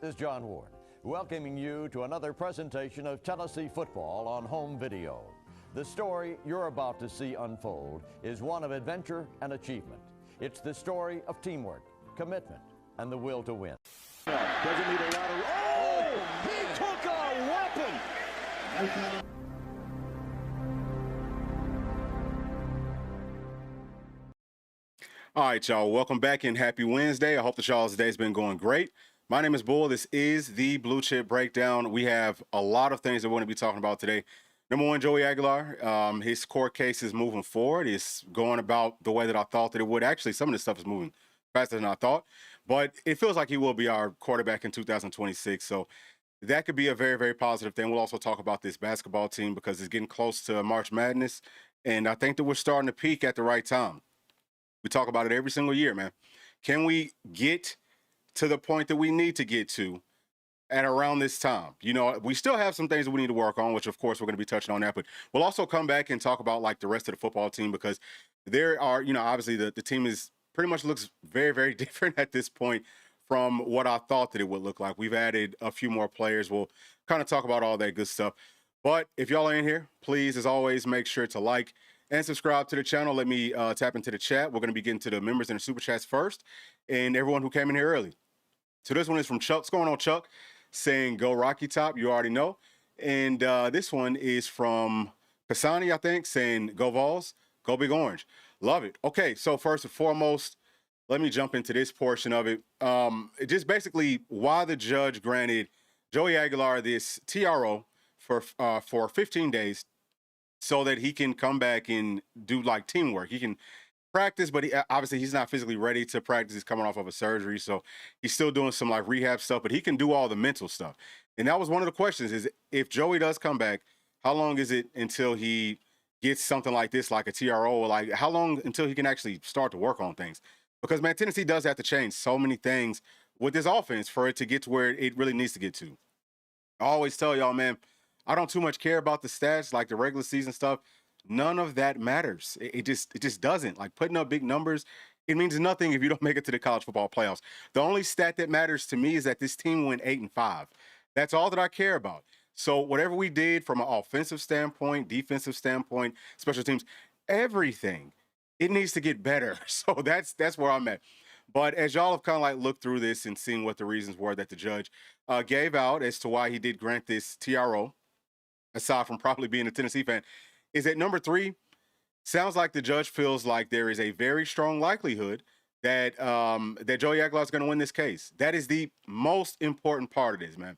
This is John Ward, welcoming you to another presentation of Tennessee football on home video. The story you're about to see unfold is one of adventure and achievement. It's the story of teamwork, commitment, and the will to win. Doesn't need a lot of... Oh! He took a weapon! All right, y'all. Welcome back and happy Wednesday. I hope that y'all's day's been going great. My name is Bull. This is the Bluechip Breakdown. We have a lot of things that we're going to be talking about today. Number one, Joey Aguilar. His court case is moving forward. It's going about the way that I thought that it would. Actually, some of this stuff is moving faster than I thought. But it feels like he will be our quarterback in 2026. So that could be a very, very positive thing. We'll also talk about this basketball team because it's getting close to March Madness. And I think that we're starting to peak at the right time. We talk about it every single year, man. Can we get to the point that we need to get to at around this time? You know, we still have some things that we need to work on, which of course we're going to be touching on that, but we'll also come back and talk about like the rest of the football team because there are, you know, obviously the team is pretty much looks very, very different at this point from what I thought that it would look like. We've added a few more players. We'll kind of talk about all that good stuff. But if y'all are in here, please, as always, make sure to like and subscribe to the channel. Let me tap into the chat. We're going to be getting to the members and the super chats first, and everyone who came in here early. So this one is from Chuck. What's going on, Chuck? Saying go Rocky Top. You already know. And this one is from Pisani, I think, saying go Vols, go Big Orange. Love it. Okay, so first and foremost, let me jump into this portion of it. Just basically why the judge granted Joey Aguilar this TRO for 15 days. So that he can come back and do like teamwork. He can practice, but obviously he's not physically ready to practice. He's coming off of a surgery, so he's still doing some like rehab stuff, but he can do all the mental stuff. And that was one of the questions is if Joey does come back, how long is it until he gets something like this, like a TRO, or like how long until he can actually start to work on things? Because, man, Tennessee does have to change so many things with this offense for it to get to where it really needs to get to. I always tell y'all, man, I don't too much care about the stats, like the regular season stuff. None of that matters. It just doesn't. Like putting up big numbers, it means nothing if you don't make it to the college football playoffs. The only stat that matters to me is that this team went 8-5. That's all that I care about. So whatever we did from an offensive standpoint, defensive standpoint, special teams, everything, it needs to get better. So that's where I'm at. But as y'all have kind of like looked through this and seen what the reasons were that the judge gave out as to why he did grant this TRO, aside from probably being a Tennessee fan, is that number three, sounds like the judge feels like there is a very strong likelihood that that Joey Aguilar is going to win this case. That is the most important part of this, man.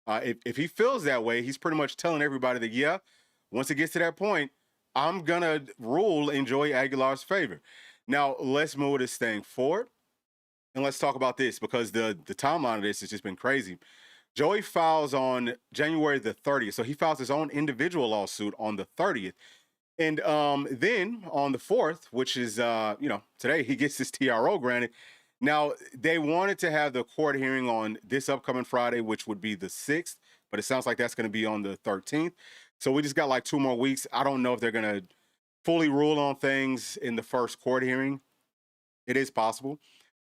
If he feels that way, he's pretty much telling everybody that, yeah, once it gets to that point, I'm going to rule in Joey Aguilar's favor. Now, let's move this thing forward, and let's talk about this because the timeline of this has just been crazy. Joey files on January the 30th. So he files his own individual lawsuit on the 30th. And then on the 4th, which is, you know, today, he gets his TRO granted. Now, they wanted to have the court hearing on this upcoming Friday, which would be the 6th. But it sounds like that's going to be on the 13th. So we just got like 2 more weeks. I don't know if they're going to fully rule on things in the first court hearing. It is possible.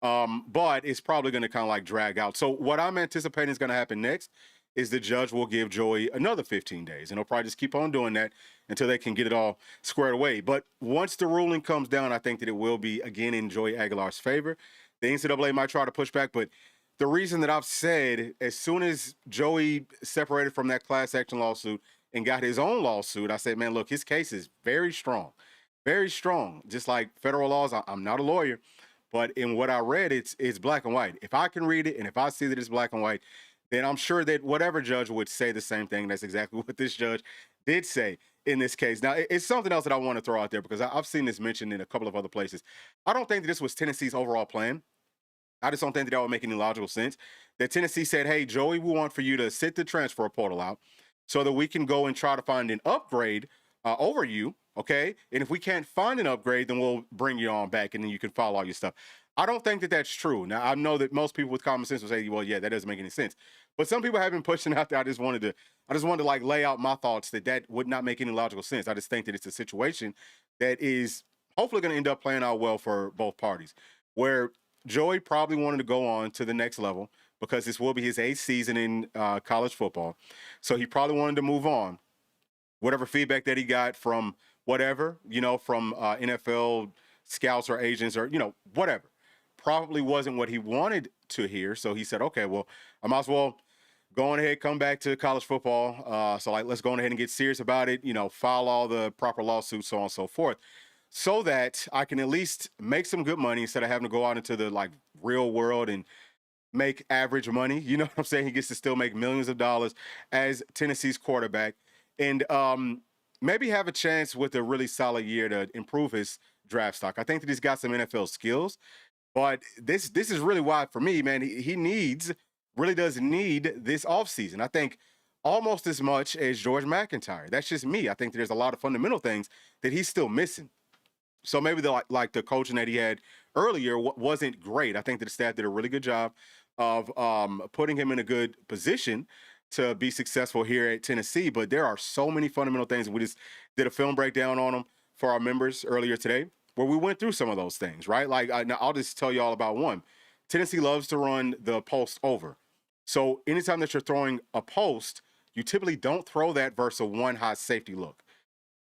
But it's probably going to kind of like drag out. So what I'm anticipating is going to happen next is the judge will give Joey another 15 days. And he'll probably just keep on doing that until they can get it all squared away. But once the ruling comes down, I think that it will be, again, in Joey Aguilar's favor. The NCAA might try to push back. But the reason that I've said as soon as Joey separated from that class action lawsuit and got his own lawsuit, I said, man, look, his case is very strong. Very strong. Just like federal laws, I'm not a lawyer. But in what I read, it's black and white. If I can read it and if I see that it's black and white, then I'm sure that whatever judge would say the same thing. That's exactly what this judge did say in this case. Now, it's something else that I want to throw out there because I've seen this mentioned in a couple of other places. I don't think that this was Tennessee's overall plan. I just don't think that would make any logical sense. That Tennessee said, hey, Joey, we want for you to sit the transfer portal out so that we can go and try to find an upgrade over you. Okay, and if we can't find an upgrade, then we'll bring you on back, and then you can file all your stuff. I don't think that that's true. Now, I know that most people with common sense will say, well, yeah, that doesn't make any sense. But some people have been pushing out there. I just wanted to like lay out my thoughts that would not make any logical sense. I just think that it's a situation that is hopefully going to end up playing out well for both parties, where Joey probably wanted to go on to the next level, because this will be his 8th season in college football. So he probably wanted to move on. Whatever feedback that he got from whatever, from NFL scouts or agents or, whatever, probably wasn't what he wanted to hear. So he said, okay, well, I might as well go on ahead, come back to college football. So let's go on ahead and get serious about it, file all the proper lawsuits, so on and so forth, so that I can at least make some good money instead of having to go out into the real world and make average money. You know what I'm saying? He gets to still make millions of dollars as Tennessee's quarterback, and maybe have a chance with a really solid year to improve his draft stock. I think that he's got some NFL skills, but this is really why, for me, man, he really does need this offseason. I think almost as much as George McIntyre. That's just me. I think that there's a lot of fundamental things that he's still missing. So maybe the coaching that he had earlier wasn't great. I think that the staff did a really good job of putting him in a good position to be successful here at Tennessee. But there are so many fundamental things. We just did a film breakdown on them for our members earlier today, where we went through some of those things, right? I'll just tell you all about one. Tennessee loves to run the post over. So anytime that you're throwing a post, you typically don't throw that versus a one high safety look.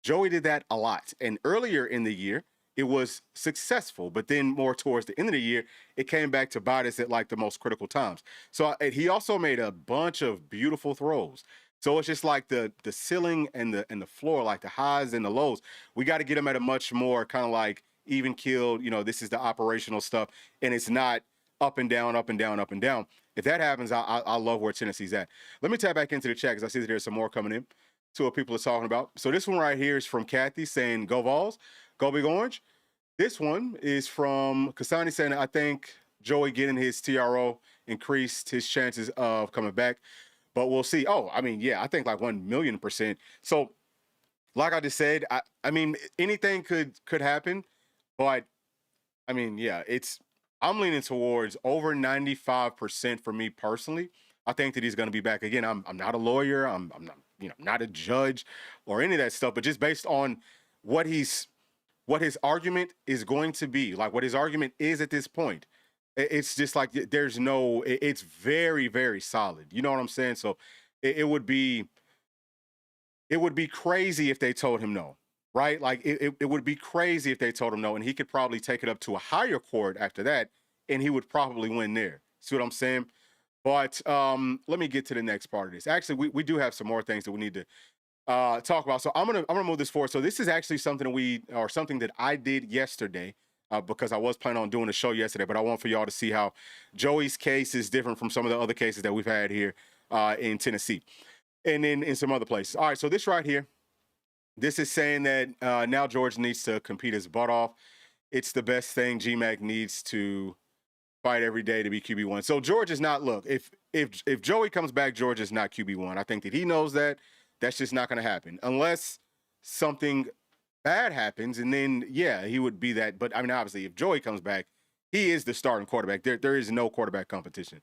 Joey did that a lot. And earlier in the year, it was successful. But then more towards the end of the year, it came back to bite us at the most critical times. So he also made a bunch of beautiful throws. So it's just the ceiling and the floor, the highs and the lows. We got to get them at a much more kind of even keeled, this is the operational stuff. And it's not up and down, up and down, up and down. If that happens, I love where Tennessee's at. Let me tap back into the chat because I see that there's some more coming in to what people are talking about. So this one right here is from Kathy saying, go Vols, go Big Orange. This one is from Kasani saying, I think Joey getting his TRO increased his chances of coming back, but we'll see. Oh, I think 1,000,000%. So like I just said, anything could happen, but I'm leaning towards over 95% for me personally. I think that he's going to be back again. I'm not a lawyer. I'm not, not a judge or any of that stuff, but just based on what his argument is going to be, what his argument is at this point, it's just it's very, very solid. You know what I'm saying? So it would be crazy if they told him no. Right? It would be crazy if they told him no, and he could probably take it up to a higher court after that, and he would probably win there. See what I'm saying? But let me get to the next part of this. Actually, we do have some more things that we need to talk about. So I'm gonna move this forward. So this is actually something that I did yesterday because I was planning on doing a show yesterday, but I want for y'all to see how Joey's case is different from some of the other cases that we've had here in Tennessee and in some other places. All right, so this right here. This is saying that now George needs to compete his butt off. It's the best thing. GMAC needs to fight every day to be QB1. So George is not, look, if Joey comes back, George is not QB1. I think that he knows that. That's just not going to happen unless something bad happens. And then, yeah, he would be that. But obviously, if Joey comes back, he is the starting quarterback. There is no quarterback competition.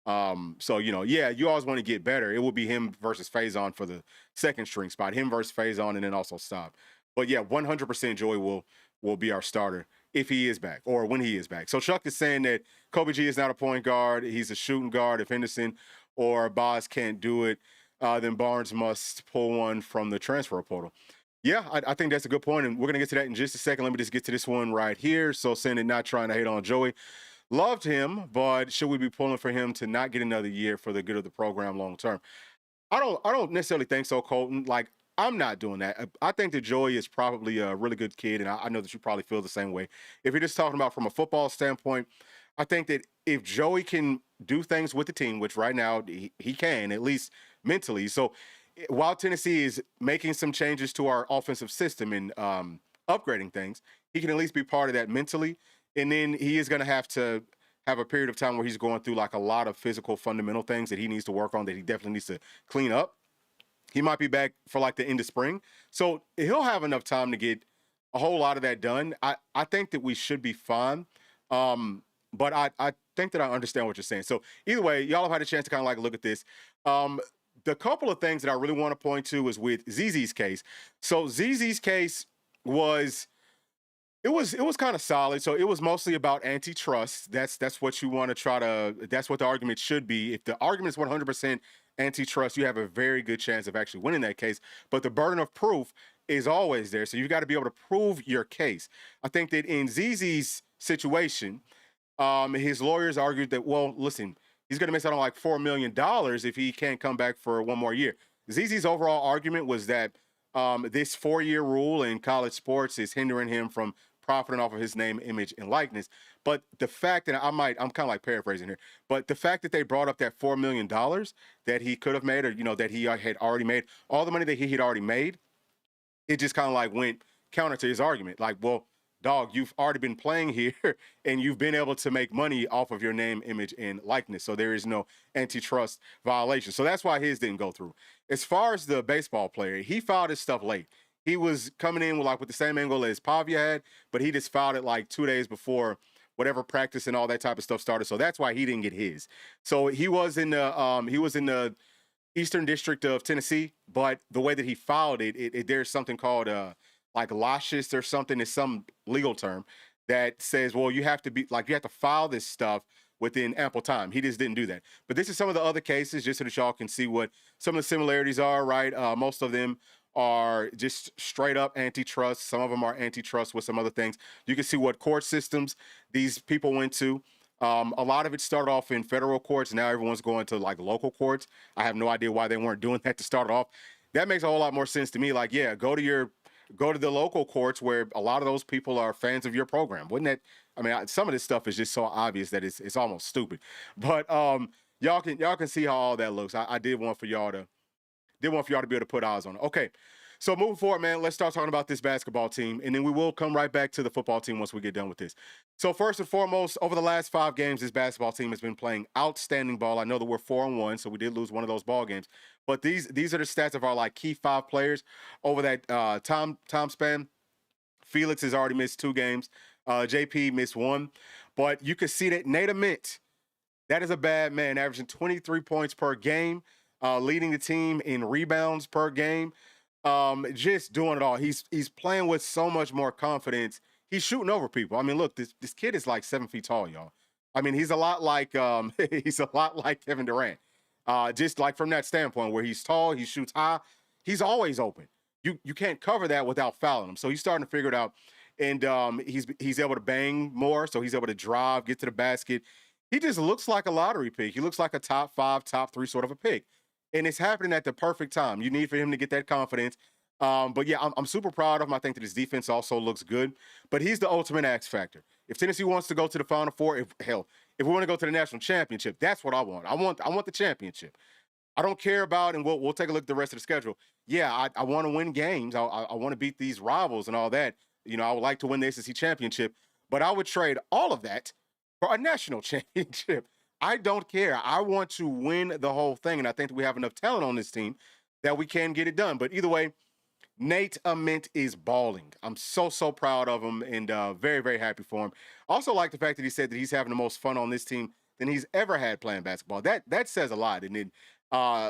So, you always want to get better. It will be him versus Faison for the second string spot, him versus Faison, and then also stop. But yeah, 100% Joey will be our starter if he is back or when he is back. So Chuck is saying that Kobe G is not a point guard. He's a shooting guard. If Henderson or Boz can't do it, then Barnes must pull one from the transfer portal. Yeah, I think that's a good point. And we're going to get to that in just a second. Let me just get to this one right here. So saying that not trying to hate on Joey. Loved him, but should we be pulling for him to not get another year for the good of the program long term? I don't necessarily think so, Colton. I'm not doing that. I think that Joey is probably a really good kid, and I know that you probably feel the same way. If you're just talking about from a football standpoint, I think that if Joey can do things with the team, which right now he can, at least mentally. So while Tennessee is making some changes to our offensive system and upgrading things, he can at least be part of that mentally. And then he is going to have a period of time where he's going through a lot of physical fundamental things that he needs to work on, that he definitely needs to clean up. He might be back for the end of spring. So he'll have enough time to get a whole lot of that done. I think that we should be fine. But I think that I understand what you're saying. So either way, y'all have had a chance to kind of look at this. The couple of things that I really want to point to is with ZZ's case. So ZZ's case was It was kind of solid. So it was mostly about antitrust. That's what you want to try to. That's what the argument should be. If the argument is 100% antitrust, you have a very good chance of actually winning that case. But the burden of proof is always there. So you've got to be able to prove your case. I think that in ZZ's situation, his lawyers argued that, well, listen, he's going to miss out on like $4 million if he can't come back for one more year. ZZ's overall argument was that this 4-year rule in college sports is hindering him from profiting off of his name, image, and likeness. But the fact that I'm kind of like paraphrasing here, but the fact that they brought up that $4 million that he could have made, or, that he had already made, all the money that he had already made, it just kind of like went counter to his argument. Like, well, dog, you've already been playing here and you've been able to make money off of your name, image, and likeness. So there is no antitrust violation. So that's why his didn't go through. As far as the baseball player, he filed his stuff late. He was coming in with the same angle as Pavia had, but he just filed it like 2 days before whatever practice and all that type of stuff started. So that's why he didn't get his. So he was in the Eastern District of Tennessee, but the way that he filed it there's something called like lascious or something. It's some legal term that says, well, you have to file this stuff within ample time. He just didn't do that. But this is some of the other cases, just so that y'all can see what some of the similarities are, right? Most of them are just straight up antitrust. Some of them are antitrust with some other things. You can see what court systems these people went to. A lot of it started off in federal courts. Now everyone's going to like local courts. I have no idea why they weren't doing that to start off. That makes a whole lot more sense to me. Like, yeah, go to the local courts where a lot of those people are fans of your program. Wouldn't that? I mean, some of this stuff is just so obvious that it's almost stupid. But y'all can see how all that looks. I did want for y'all to be able to put eyes on it. Okay. So moving forward, man, let's start talking about this basketball team, and then we will come right back to the football team once we get done with this. So first and foremost, over the last 5 games, this basketball team has been playing outstanding ball. I know that we're 4-1, so we did lose one of those ball games. But these are the stats of our like key 5 players over that time span. Felix has already missed 2 games. JP missed 1. But you can see that Nate Ament, that is a bad man, averaging 23 points per game, leading the team in rebounds per game. Just doing it all. He's playing with so much more confidence. He's shooting over people. I mean, look, this kid is like 7 feet tall, y'all. I mean, he's a lot like Kevin Durant. Just like from that standpoint where he's tall, he shoots high, he's always open. You can't cover that without fouling him. So he's starting to figure it out. And he's able to bang more, so he's able to drive, get to the basket. He just looks like a lottery pick. He looks like a top 5, top 3 sort of a pick. And it's happening at the perfect time. You need for him to get that confidence. But yeah, I'm super proud of him. I think that his defense also looks good. But he's the ultimate X factor. If Tennessee wants to go to the Final Four, if we want to go to the national championship, that's what I want. I want the championship. I don't care about, and we'll take a look at the rest of the schedule. Yeah, I want to win games. I want to beat these rivals and all that. I would like to win the SEC championship. But I would trade all of that for a national championship. I don't care. I want to win the whole thing, and I think that we have enough talent on this team that we can get it done. But either way, Nate Ament is balling. I'm so proud of him and very, very happy for him. Also like the fact that he said that he's having the most fun on this team than he's ever had playing basketball. That says a lot. And then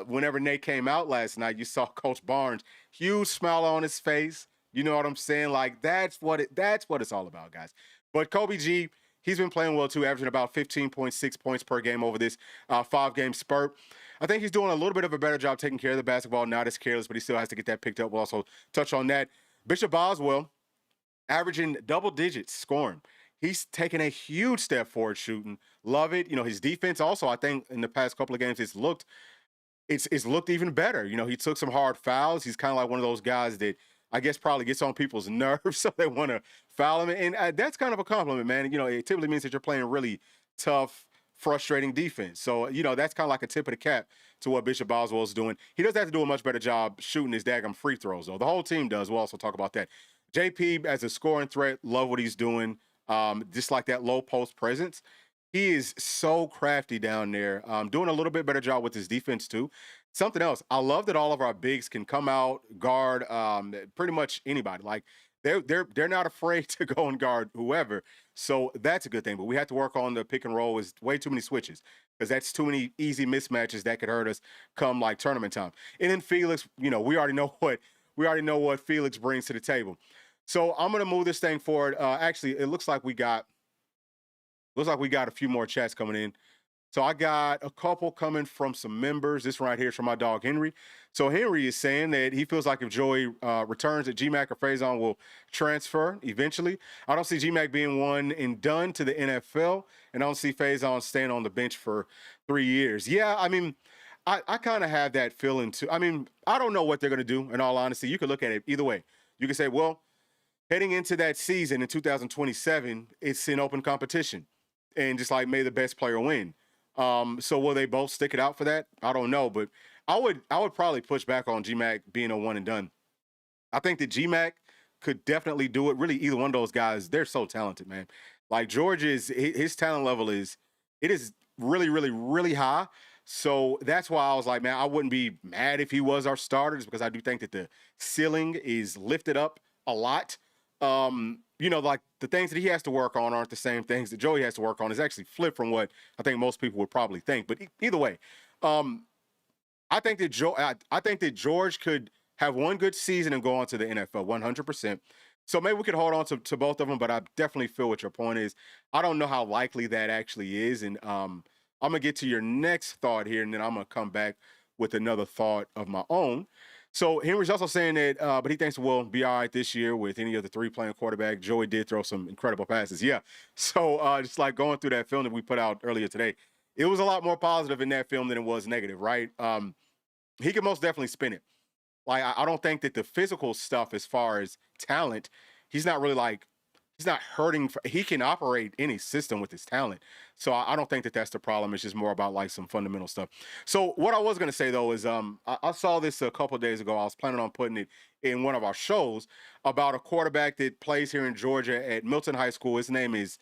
whenever Nate came out last night, you saw Coach Barnes, huge smile on his face. You know what I'm saying? Like, that's what it's all about, guys. But Kobe G, he's been playing well, too, averaging about 15.6 points per game over this 5-game spurt. I think he's doing a little bit of a better job taking care of the basketball, not as careless, but he still has to get that picked up. We'll also touch on that. Bishop Boswell, averaging double digits scoring. He's taken a huge step forward shooting. Love it. His defense also, I think, in the past couple of games, it's looked even better. He took some hard fouls. He's kind of like one of those guys that I guess probably gets on people's nerves, so they want to foul him. And that's kind of a compliment, man. It typically means that you're playing really tough, frustrating defense. So, that's kind of like a tip of the cap to what Bishop Boswell is doing. He does have to do a much better job shooting his daggum free throws, though. The whole team does. We'll also talk about that. JP, as a scoring threat, love what he's doing. Just like that low post presence. He is so crafty down there, doing a little bit better job with his defense, too. Something else, I love that all of our bigs can come out, guard pretty much anybody. Like, they're not afraid to go and guard whoever. So that's a good thing. But we have to work on the pick and roll. Is way too many switches because that's too many easy mismatches that could hurt us come like tournament time. And then Felix, we already know what Felix brings to the table. So I'm gonna move this thing forward. Actually, it looks like we got a few more chats coming in. So I got a couple coming from some members. This one right here is from my dog Henry. So Henry is saying that he feels like if Joey returns, that GMAC or Faison will transfer eventually. I don't see GMAC being one and done to the NFL, and I don't see Faison staying on the bench for 3 years. Yeah, I mean, I kind of have that feeling too. I mean, I don't know what they're going to do, in all honesty. You could look at it either way. You can say, well, heading into that season in 2027, it's an open competition, and just like may the best player win. So will they both stick it out for that? I don't know, but I would probably push back on GMAC being a one and done. I think that GMAC could definitely do it. Really, either one of those guys, they're so talented, man. Like George his talent level is really, really, really high. So that's why I was like, man, I wouldn't be mad if he was our starter, just because I do think that the ceiling is lifted up a lot. Like the things that he has to work on aren't the same things that Joey has to work on. Is actually flipped from what I think most people would probably think. But either way, I think that George could have one good season and go on to the NFL 100%. So maybe we could hold on to both of them, but I definitely feel what your point is. I don't know how likely that actually is. And I'm going to get to your next thought here, and then I'm going to come back with another thought of my own. So Henry's also saying that, but he thinks we'll be all right this year with any of the three playing quarterback. Joey did throw some incredible passes. Yeah. So just like going through that film that we put out earlier today, it was a lot more positive in that film than it was negative, right? He could most definitely spin it. Like, I don't think that the physical stuff as far as talent, he's not hurting. He can operate any system with his talent. So I don't think that that's the problem. It's just more about like some fundamental stuff. So what I was going to say though is I saw this a couple of days ago. I was planning on putting it in one of our shows about a quarterback that plays here in Georgia at Milton High School. His name is,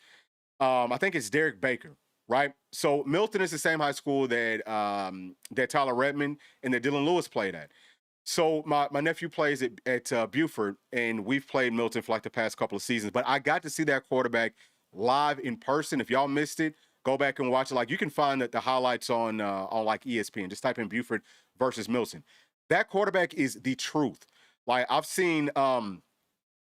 I think it's Derek Baker, right? So Milton is the same high school that Tyler Redmond and that Dylan Lewis played at. So my nephew plays at Buford, and we've played Milton for like the past couple of seasons. But I got to see that quarterback live in person. If y'all missed it, go back and watch it. Like, you can find the highlights on like ESPN. Just type in Buford versus Milton. That quarterback is the truth. Like, I've seen Watson,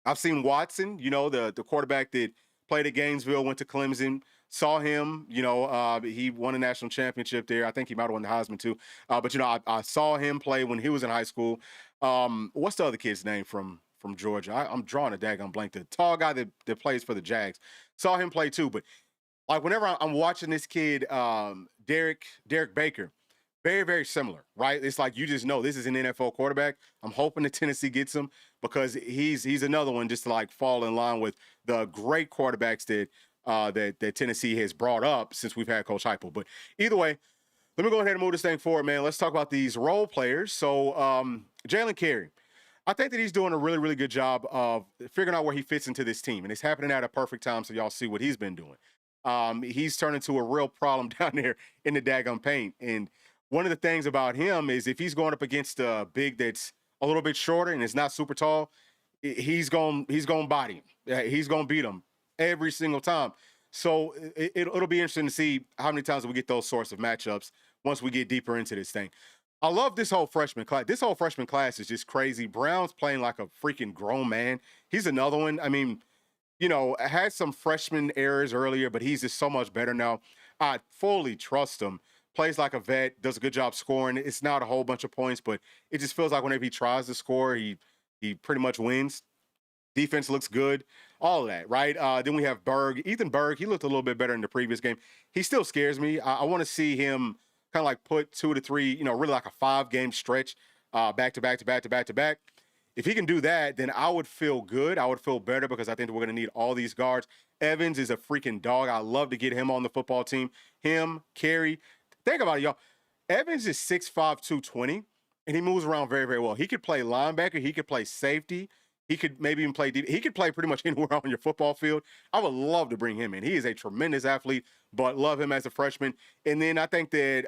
the quarterback that played at Gainesville, went to Clemson. Saw him, he won a national championship there. I think he might have won the Heisman too. But I saw him play when he was in high school. What's the other kid's name from Georgia? I'm drawing a daggone blank. The tall guy that plays for the Jags. Saw him play too. But like, whenever I'm watching this kid, Derek Baker, very, very similar, right? It's like, you just know this is an NFL quarterback. I'm hoping that Tennessee gets him, because he's another one just to like fall in line with the great quarterbacks that Tennessee has brought up since we've had Coach Heupel. But either way, let me go ahead and move this thing forward, man. Let's talk about these role players. So Jalen Carey, I think that he's doing a really, really good job of figuring out where he fits into this team. And it's happening at a perfect time, so y'all see what he's been doing. He's turned into a real problem down there in the daggum paint. And one of the things about him is if he's going up against a big that's a little bit shorter and is not super tall, he's going to body him. He's going to beat him every single time. So it'll be interesting to see how many times we get those sorts of matchups once we get deeper into this thing. I love this whole freshman class. This whole freshman class is just crazy. Brown's playing like a freaking grown man. He's another one. I mean, had some freshman errors earlier, but he's just so much better now. I fully trust him. Plays like a vet, does a good job scoring. It's not a whole bunch of points, but it just feels like whenever he tries to score, he pretty much wins. Defense looks good, all of that, right? Then we have Ethan Berg. He looked a little bit better in the previous game. He still scares me. I want to see him kind of like put 2 to 3, really like a 5-game stretch, back to back. If he can do that, then I would feel good. I would feel better, because I think that we're going to need all these guards. Evans is a freaking dog. I love to get him on the football team. Him, Carey. Think about it, y'all. Evans is 6'5", 220, and he moves around very, very well. He could play linebacker. He could play safety. He could maybe even play deep. He could play pretty much anywhere on your football field. I would love to bring him in. He is a tremendous athlete, but love him as a freshman. And then I think that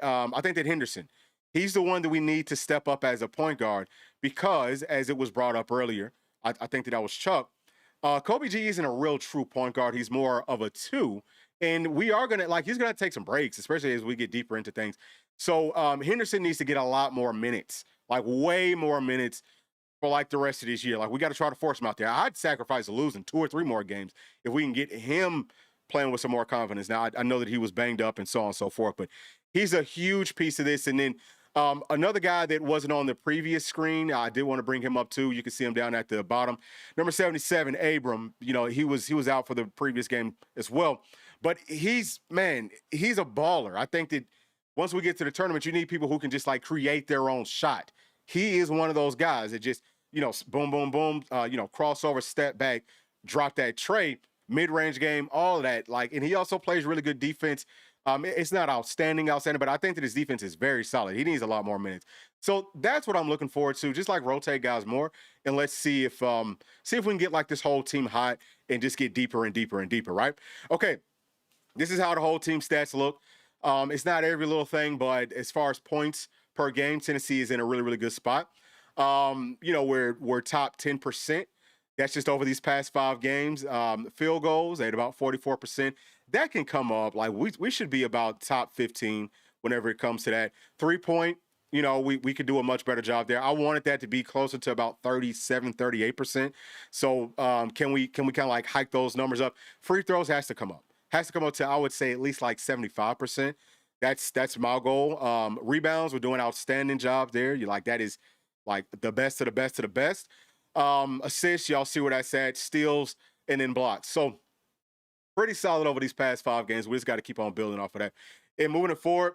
Henderson, he's the one that we need to step up as a point guard, because, as it was brought up earlier, I think that was Chuck. Kobe G isn't a real true point guard. He's more of a 2. And he's going to take some breaks, especially as we get deeper into things. So Henderson needs to get a lot more minutes, like way more minutes. for like the rest of this year. Like, we got to try to force him out there. I'd sacrifice losing 2 or 3 more games if we can get him playing with some more confidence. Now, I know that he was banged up and so on and so forth, but he's a huge piece of this. And then another guy that wasn't on the previous screen, I did want to bring him up too. You can see him down at the bottom. Number 77, Abram. You know, he was out for the previous game as well. But he's a baller. I think that once we get to the tournament, you need people who can just like create their own shot. He is one of those guys that just, you know, boom, boom, boom, crossover, step back, drop that tray, mid-range game, all of that. Like, and he also plays really good defense. It's not outstanding, but I think that his defense is very solid. He needs a lot more minutes. So that's what I'm looking forward to. Just like rotate guys more, and let's see if we can get like this whole team hot and just get deeper and deeper and deeper, right? Okay, this is how the whole team stats look. It's not every little thing, but as far as points per game, Tennessee is in a really, really good spot. We're top 10%. That's just over these past 5 games. Field goals at about 44%. That can come up. Like, we should be about top 15 whenever it comes to that. 3-point, we could do a much better job there. I wanted that to be closer to about 37, 38%. So can we kind of like hike those numbers up? Free throws has to come up. Has to come up to, I would say, at least like 75%. That's my goal. Rebounds, we're doing an outstanding job there. That is like the best of the best of the best. Assists, y'all see where that's at. Steals, and then blocks. So pretty solid over these past 5 games. We just got to keep on building off of that. And moving it forward,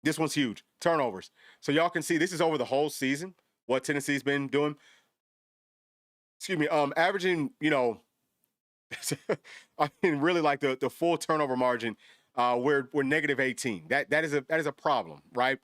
this one's huge. Turnovers. So y'all can see this is over the whole season, what Tennessee's been doing. Excuse me, averaging, I mean, really like the full turnover margin, we're negative 18. That is a problem, right?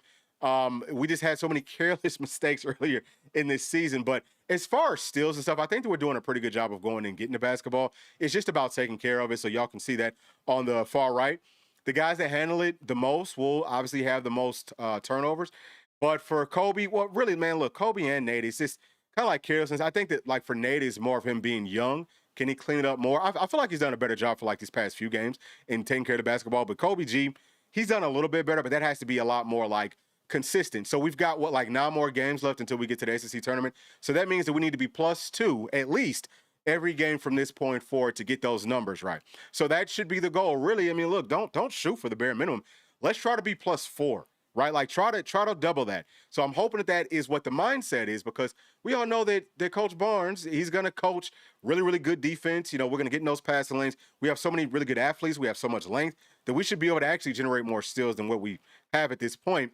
We just had so many careless mistakes earlier in this season. But as far as steals and stuff, I think that we're doing a pretty good job of going and getting the basketball. It's just about taking care of it. So y'all can see that on the far right. The guys that handle it the most will obviously have the most turnovers. But for Kobe, well, really, man, look, Kobe and Nate, it's just kind of like carelessness. I think that, like, for Nate, it's more of him being young. Can he clean it up more? I feel like he's done a better job for, like, these past few games in taking care of the basketball. But Kobe G, he's done a little bit better, but that has to be a lot more, like, consistent. So we've got, 9 more games left until we get to the SEC tournament. So that means that we need to be +2, at least, every game from this point forward to get those numbers right. So that should be the goal. Really, I mean, look, don't shoot for the bare minimum. Let's try to be +4. Right? Like, try to double that. So I'm hoping that is what the mindset is, because we all know that Coach Barnes, he's going to coach really, really good defense. We're going to get in those passing lanes. We have so many really good athletes. We have so much length that we should be able to actually generate more steals than what we have at this point.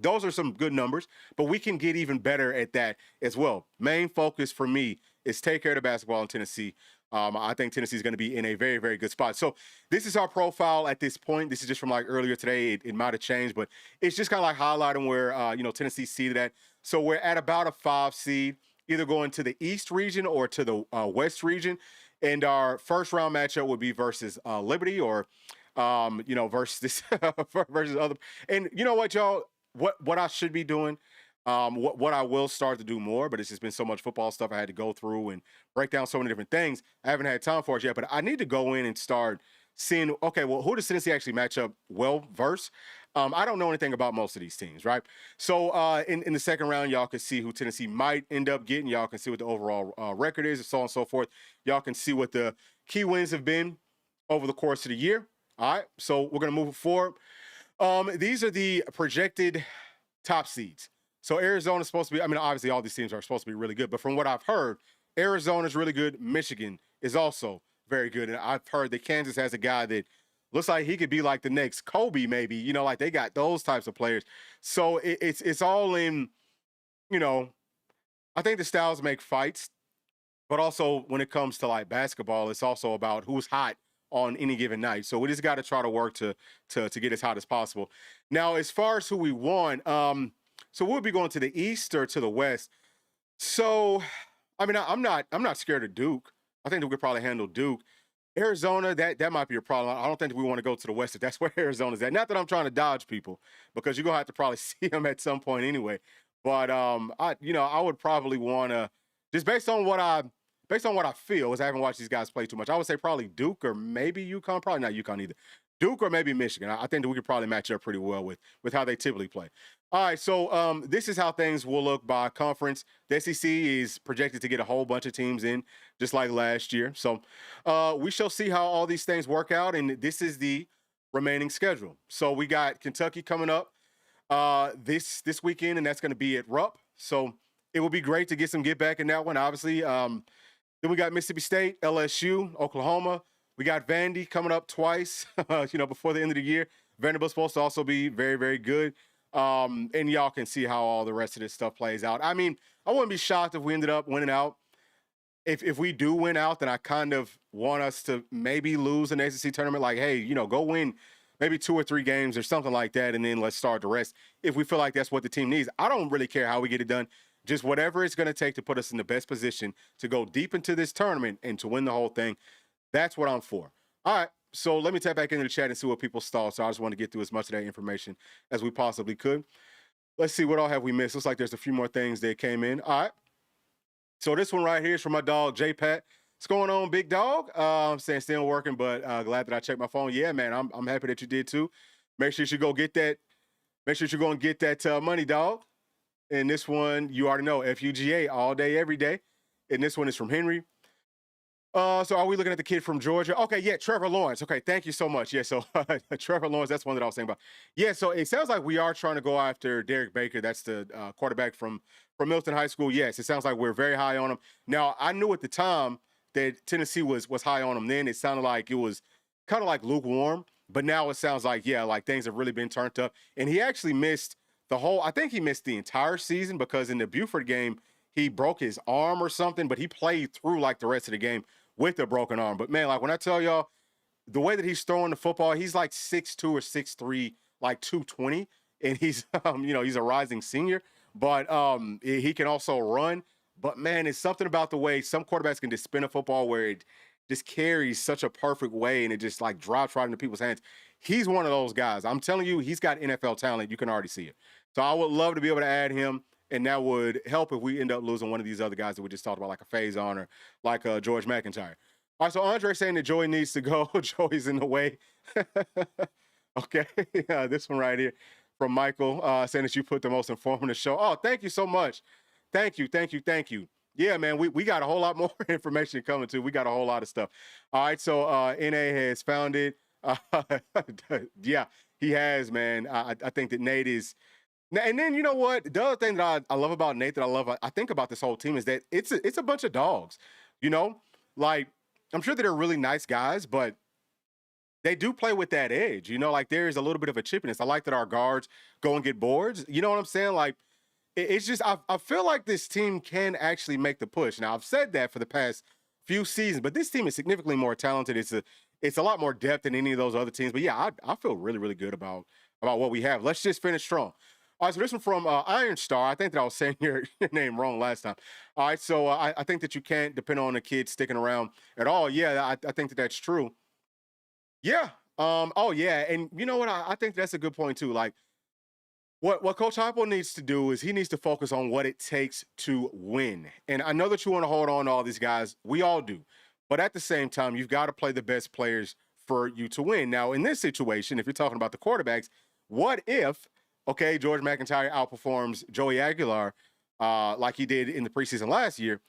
Those are some good numbers, but we can get even better at that as well. Main focus for me is take care of the basketball in Tennessee. I think Tennessee is going to be in a very, very good spot. So this is our profile at this point. This is just from like earlier today. It might have changed, but it's just kind of like highlighting where, Tennessee's seated at. So we're at about a 5 seed, either going to the East region or to the West region. And our first round matchup would be versus Liberty or, versus versus other. And you know what, y'all? What I should be doing, what I will start to do more, but it's just been so much football stuff I had to go through and break down so many different things. I haven't had time for it yet, but I need to go in and start seeing, okay, well, who does Tennessee actually match up well versus? I don't know anything about most of these teams, right? So in the second round, y'all can see who Tennessee might end up getting. Y'all can see what the overall record is and so on and so forth. Y'all can see what the key wins have been over the course of the year. All right, so we're going to move forward. These are the projected top seeds. So Arizona's supposed to be, obviously all these teams are supposed to be really good, but from what I've heard, Arizona's really good. Michigan is also very good. And I've heard that Kansas has a guy that looks like he could be like the next Kobe, maybe, like they got those types of players. So it's all in, I think the styles make fights, but also when it comes to like basketball, it's also about who's hot on any given night. So we just got to try to work to get as hot as possible. Now, as far as who we want, so we'll be going to the East or to the West. So, I'm not scared of Duke. I think that we could probably handle Duke. Arizona, that might be a problem. I don't think that we want to go to the West if that's where Arizona's at. Not that I'm trying to dodge people, because you're going to have to probably see them at some point anyway. But, I would probably want to, just based on what I feel, as I haven't watched these guys play too much, I would say probably Duke or maybe UConn. Probably not UConn either. Duke or maybe Michigan. I think that we could probably match up pretty well with how they typically play. All right, so this is how things will look by conference. The SEC is projected to get a whole bunch of teams in, just like last year. So we shall see how all these things work out, and this is the remaining schedule. So we got Kentucky coming up this weekend, and that's going to be at Rupp. So it will be great to get some get back in that one, obviously. Then we got Mississippi State, LSU, Oklahoma. We got Vandy coming up twice, before the end of the year. Vanderbilt's supposed to also be very, very good. And y'all can see how all the rest of this stuff plays out. I mean, I wouldn't be shocked if we ended up winning out. If we do win out, then I kind of want us to maybe lose an SEC tournament. Like, hey, go win maybe 2 or 3 games or something like that, and then let's start the rest if we feel like that's what the team needs. I don't really care how we get it done. Just whatever it's going to take to put us in the best position to go deep into this tournament and to win the whole thing. That's what I'm for. All right, so let me tap back into the chat and see what people's thoughts are. I just want to get through as much of that information as we possibly could. Let's see, what all have we missed? Looks like there's a few more things that came in. All right. So this one right here is from my dog, J Pat. What's going on, big dog? I'm saying still working, but glad that I checked my phone. Yeah, man, I'm happy that you did too. Make sure you go get that. Make sure you go and get that money, dog. And this one, you already know, FUGA all day, every day. And this one is from Henry. So are we looking at the kid from Georgia? Okay, yeah, Trevor Lawrence. Okay, thank you so much. Yeah, so Trevor Lawrence, that's one that I was thinking about. Yeah, so it sounds like we are trying to go after Derek Baker. That's the quarterback from Milton High School. Yes, it sounds like we're very high on him. Now, I knew at the time that Tennessee was high on him then. It sounded like it was kind of like lukewarm, but now it sounds like, yeah, like things have really been turned up. And he actually missed I think he missed the entire season because in the Buford game, he broke his arm or something, but he played through like the rest of the game with a broken arm. But man, like when I tell y'all the way that he's throwing the football, he's like 6'2" or 6'3", like 220. And he's, he's a rising senior, but he can also run. But man, it's something about the way some quarterbacks can just spin a football where it just carries such a perfect way and it just like drops right into people's hands. He's one of those guys. I'm telling you, he's got NFL talent. You can already see it. So I would love to be able to add him. And that would help if we end up losing one of these other guys that we just talked about, like a Faison or like George McIntyre. All right, so Andre saying that Joey needs to go. Joey's in the way. Okay, this one right here from Michael saying that you put the most informative show. Oh, thank you so much. Thank you. Yeah, man, we got a whole lot more information coming too. We got a whole lot of stuff. All right, so NA has found it. Yeah, he has, man. I think that Nate is. And then you know what? The other thing that I love about Nate, I think about this whole team is that it's a bunch of dogs. Like I'm sure that they're really nice guys, but they do play with that edge. Like there is a little bit of a chippiness. I like that our guards go and get boards. You know what I'm saying? Like it's just I feel like this team can actually make the push. Now I've said that for the past few seasons, but this team is significantly more talented. It's a lot more depth than any of those other teams. But yeah, I feel really, really good about what we have. Let's just finish strong. All right, so this one from Iron Star. I think that I was saying your name wrong last time. All right, so I think that you can't depend on a kid sticking around at all. Yeah, I think that that's true. Yeah. Oh, yeah. And you know what? I think that's a good point, too. Like, what Coach Heupel needs to do is he needs to focus on what it takes to win. And I know that you want to hold on to all these guys. We all do. But at the same time, you've got to play the best players for you to win. Now, in this situation, if you're talking about the quarterbacks, what if George McIntyre outperforms Joey Aguilar like he did in the preseason last year?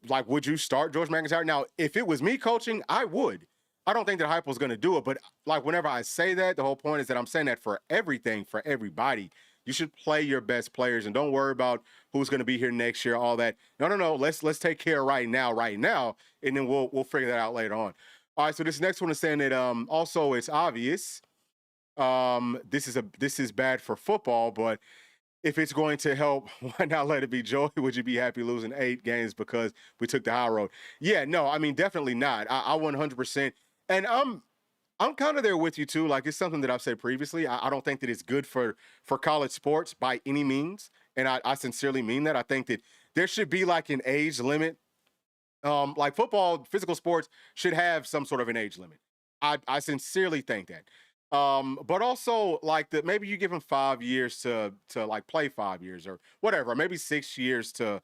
Like, would you start George McIntyre? Now, if it was me coaching, I would. I don't think that Heupel's going to do it, but like whenever I say that, the whole point is that I'm saying that for everything, for everybody. You should play your best players and don't worry about who's going to be here next year, all that. No. Let's take care right now, and then we'll figure that out later on. All right, so this next one is saying that also it's obvious. This is bad for football, but if it's going to help, why not let it be Joey? Would you be happy losing 8 games because we took the high road? Yeah, no, I mean, definitely not. I 100%. And I'm kind of there with you too. Like it's something that I've said previously. I don't think that it's good for college sports by any means. And I sincerely mean that. I think that there should be like an age limit. Like football, physical sports should have some sort of an age limit. I sincerely think that. But also like that maybe you give him 5 years to like play 5 years or whatever, or maybe 6 years to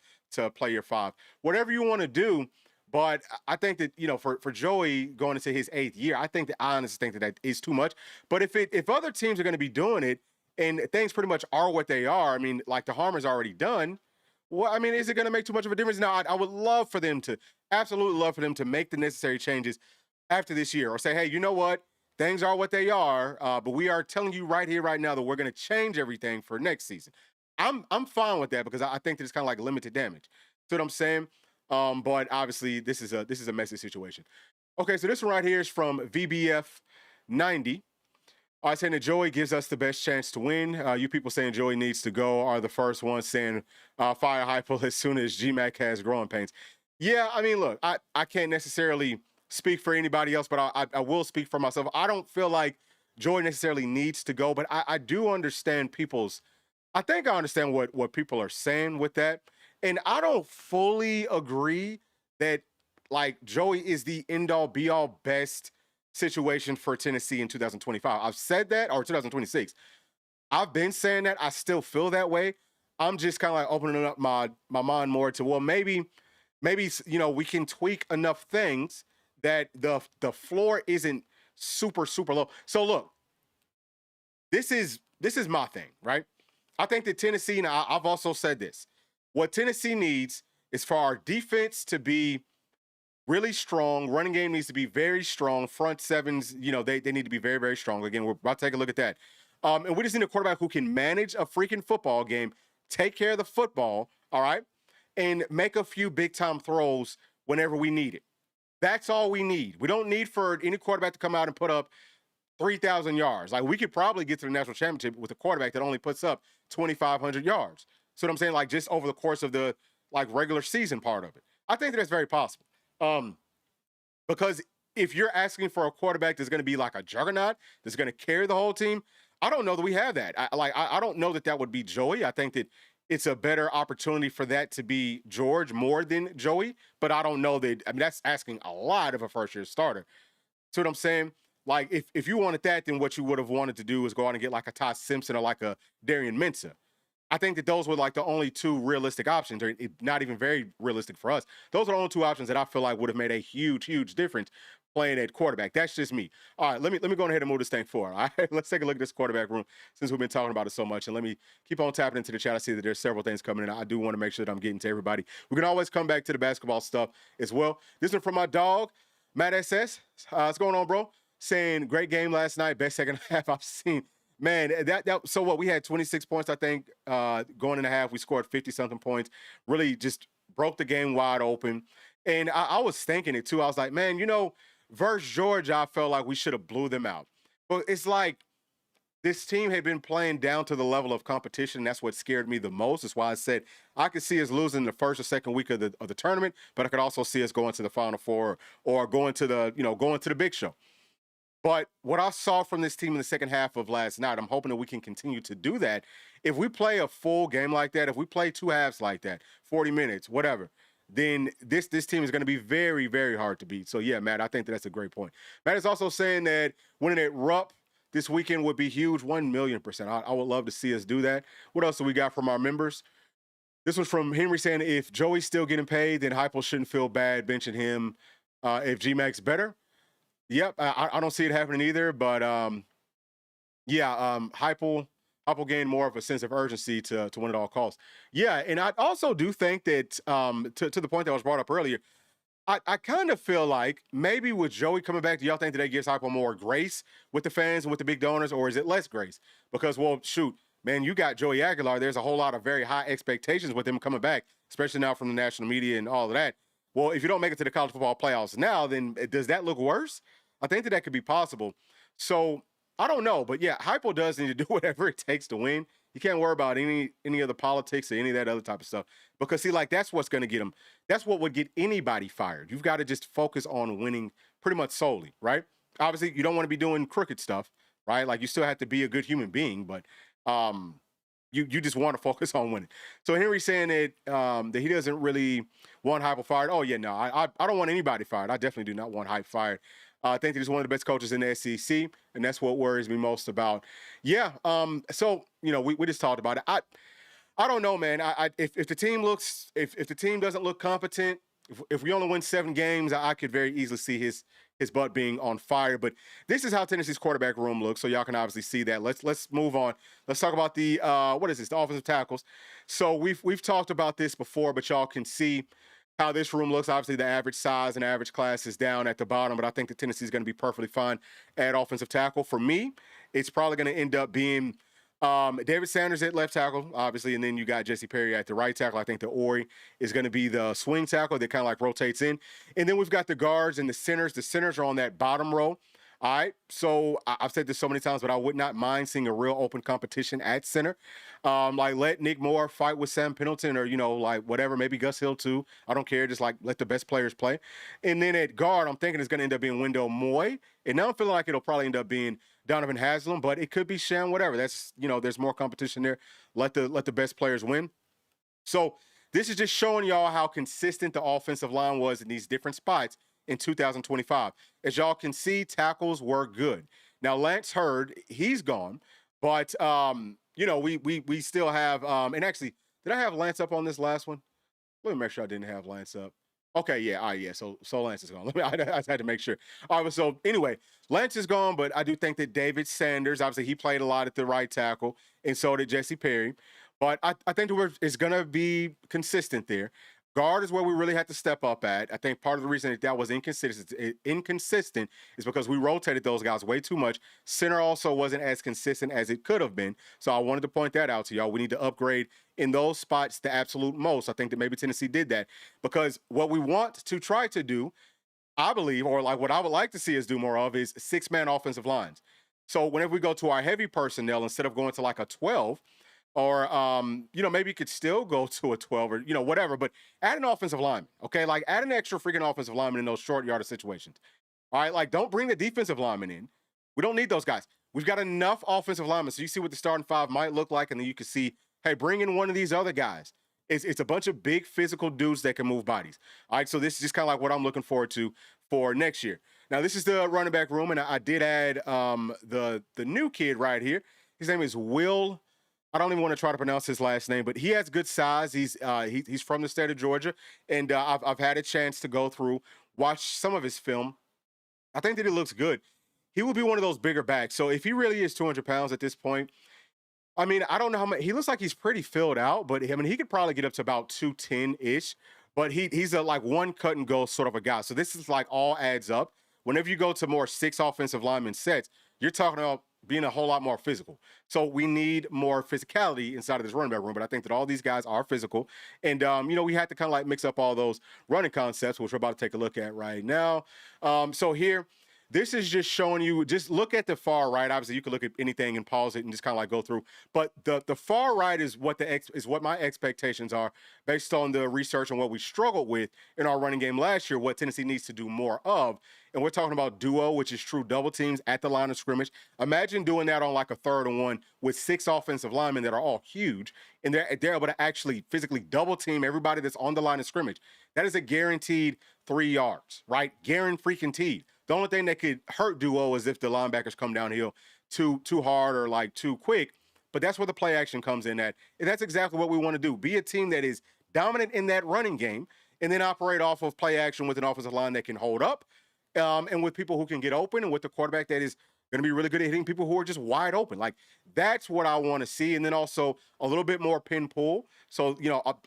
play your 5, whatever you want to do. But I think that, for Joey going into his 8th year, I honestly think that is too much. But if other teams are going to be doing it and things pretty much are what they are, I mean, like the harm is already done. Well, I mean, is it going to make too much of a difference? No, I would love for them to, absolutely love for them to make the necessary changes after this year, or say, hey, you know what? Things are what they are, but we are telling you right here, right now, that we're going to change everything for next season. I'm fine with that because I think that it's kind of like limited damage. See what I'm saying? But obviously, this is a messy situation. Okay, so this one right here is from VBF 90. Saying that Joey gives us the best chance to win. You people saying Joey needs to go are the first ones saying fire Hypo as soon as GMAC has growing pains. Yeah, I mean, look, I can't necessarily speak for anybody else, but I will speak for myself. I don't feel like Joey necessarily needs to go, but I do understand I think I understand what people are saying with that. And I don't fully agree that, like, Joey is the end-all, be-all best situation for Tennessee in 2025. I've said that, or 2026. I've been saying that. I still feel that way. I'm just kind of like opening up my mind more to, well, maybe we can tweak enough things that the floor isn't super, super low. So look, this is my thing, right? I think that Tennessee, and I've also said this, what Tennessee needs is for our defense to be really strong. Running game needs to be very strong. Front sevens, they need to be very, very strong. Again, we're about to take a look at that. And we just need a quarterback who can manage a freaking football game, take care of the football, all right, and make a few big-time throws whenever we need it. That's all we need. We don't need for any quarterback to come out and put up 3,000 yards. Like, we could probably get to the national championship with a quarterback that only puts up 2,500 yards. So what I'm saying, like, just over the course of the, like, regular season part of it. I think that's very possible. Because if you're asking for a quarterback that's going to be like a juggernaut, that's going to carry the whole team, I don't know that we have that. I don't know that would be Joey. I think that it's a better opportunity for that to be George more than Joey, but I don't know that. I mean, that's asking a lot of a first-year starter. See what I'm saying? Like, if you wanted that, then what you would have wanted to do is go out and get like a Ty Simpson or like a Darian Mensah. I think that those were like the only two realistic options, or not even very realistic for us. Those are the only two options that I feel like would have made a huge, huge difference playing at quarterback. That's just me. All right, let me go ahead and move this thing forward. All right, let's take a look at this quarterback room since we've been talking about it so much. And let me keep on tapping into the chat. I see that there's several things coming in. I do want to make sure that I'm getting to everybody. We can always come back to the basketball stuff as well. This one from my dog, Matt SS. What's going on, bro? Saying, great game last night, best second half I've seen. Man, so what? We had 26 points, I think, going in the half. We scored 50-something points. Really just broke the game wide open. And I was thinking it, too. I was like, man, versus Georgia, I felt like we should have blew them out. But it's like this team had been playing down to the level of competition. That's what scared me the most. That's why I said I could see us losing the first or second week of the tournament, but I could also see us going to the Final Four or going to the big show. But what I saw from this team in the second half of last night, I'm hoping that we can continue to do that. If we play a full game like that, if we play two halves like that, 40 minutes, whatever, then this team is going to be very, very hard to beat. So, yeah, Matt, I think that's a great point. Matt is also saying that winning at Rupp this weekend would be huge, 1,000,000%. I would love to see us do that. What else do we got from our members? This was from Henry saying, if Joey's still getting paid, then Hypo shouldn't feel bad benching him if GMAC's better. Yep, I don't see it happening either, but Hypo gained more of a sense of urgency to win at all costs. Yeah, and I also do think that to the point that was brought up earlier, I kind of feel like maybe with Joey coming back, do y'all think that that gives Hypo more grace with the fans and with the big donors, or is it less grace? Because, well, shoot, man, you got Joey Aguilar. There's a whole lot of very high expectations with him coming back, especially now from the national media and all of that. Well, if you don't make it to the college football playoffs now, then does that look worse? I think that could be possible. So I don't know, but yeah, Hypo does need to do whatever it takes to win. You can't worry about any of the politics or any of that other type of stuff, because see, like, that's what's going to get him. That's what would get anybody fired. You've got to just focus on winning pretty much solely, right? Obviously, you don't want to be doing crooked stuff, right? Like, you still have to be a good human being, but you just want to focus on winning. So Henry's saying that he doesn't really want Hypo fired. Oh yeah, no, I don't want anybody fired. I definitely do not want Hype fired. I think that he's one of the best coaches in the SEC, and that's what worries me most about. Yeah. So we just talked about it. I don't know, man. If the team doesn't look competent, if we only win 7 games, I could very easily see his butt being on fire. But this is how Tennessee's quarterback room looks, so y'all can obviously see that. Let's move on. Let's talk about the what is this? The offensive tackles. So we've talked about this before, but y'all can see how this room looks. Obviously, the average size and average class is down at the bottom, but I think that Tennessee is going to be perfectly fine at offensive tackle. For me, it's probably going to end up being David Sanders at left tackle, obviously, and then you got Jesse Perry at the right tackle. I think the Ori is going to be the swing tackle that kind of like rotates in. And then we've got the guards and the centers. The centers are on that bottom row. All right, so I've said this so many times, but I would not mind seeing a real open competition at center. Like let Nick Moore fight with Sam Pendleton or, like whatever, maybe Gus Hill too. I don't care, just like let the best players play. And then at guard, I'm thinking it's going to end up being Wendell Moy. And now I'm feeling like it'll probably end up being Donovan Haslam, but it could be Sham, whatever. That's, there's more competition there. Let the best players win. So this is just showing y'all how consistent the offensive line was in these different spots in 2025. As y'all can see, tackles were good. Now, Lance Hurd, he's gone, but, we still have, and actually, did I have Lance up on this last one? Let me make sure I didn't have Lance up. Okay, yeah, all right, yeah, so Lance is gone. I just had to make sure. All right, so anyway, Lance is gone, but I do think that David Sanders, obviously, he played a lot at the right tackle, and so did Jesse Perry. But I think it's going to be consistent there. Guard is where we really had to step up at. I think part of the reason that was inconsistent is because we rotated those guys way too much. Center also wasn't as consistent as it could have been. So I wanted to point that out to y'all. We need to upgrade in those spots the absolute most. I think that maybe Tennessee did that because what we want to try to do, I believe, or like what I would like to see us do more of is 6-man offensive lines. So whenever we go to our heavy personnel, instead of going to like a 12, or, maybe you could still go to a 12 or, whatever, but add an offensive lineman, okay? Like, add an extra freaking offensive lineman in those short yardage situations. All right? Like, don't bring the defensive lineman in. We don't need those guys. We've got enough offensive linemen, so you see what the starting 5 might look like, and then you can see, hey, bring in one of these other guys. It's a bunch of big physical dudes that can move bodies. All right? So this is just kind of like what I'm looking forward to for next year. Now, this is the running back room, and I did add the new kid right here. His name is Will. I don't even want to try to pronounce his last name, but he has good size. He's from the state of Georgia, and I've had a chance to go through, watch some of his film. I think that he looks good. He will be one of those bigger backs. So if he really is 200 pounds at this point, I mean, I don't know how much. He looks like he's pretty filled out, but I mean, he could probably get up to about 210-ish. But he's a like one cut and go sort of a guy. So this is like all adds up. Whenever you go to more 6 offensive lineman sets, you're talking about being a whole lot more physical. So we need more physicality inside of this running back room. But I think that all these guys are physical. And, we had to kind of like mix up all those running concepts, which we're about to take a look at right now. So here, this is just showing you, just look at the far right. Obviously, you can look at anything and pause it and just kind of like go through. But the far right is what my expectations are based on the research and what we struggled with in our running game last year, what Tennessee needs to do more of. And we're talking about duo, which is true double teams at the line of scrimmage. Imagine doing that on like a 3rd and 1 with 6 offensive linemen that are all huge, and they're able to actually physically double team everybody that's on the line of scrimmage. That is a guaranteed 3 yards, right? Guaranteed. The only thing that could hurt duo is if the linebackers come downhill too hard or like too quick. But that's where the play action comes in at. And that's exactly what we want to do. Be a team that is dominant in that running game and then operate off of play action with an offensive line that can hold up. And with people who can get open and with the quarterback that is going to be really good at hitting people who are just wide open. Like, that's what I want to see. And then also a little bit more pin pull. So,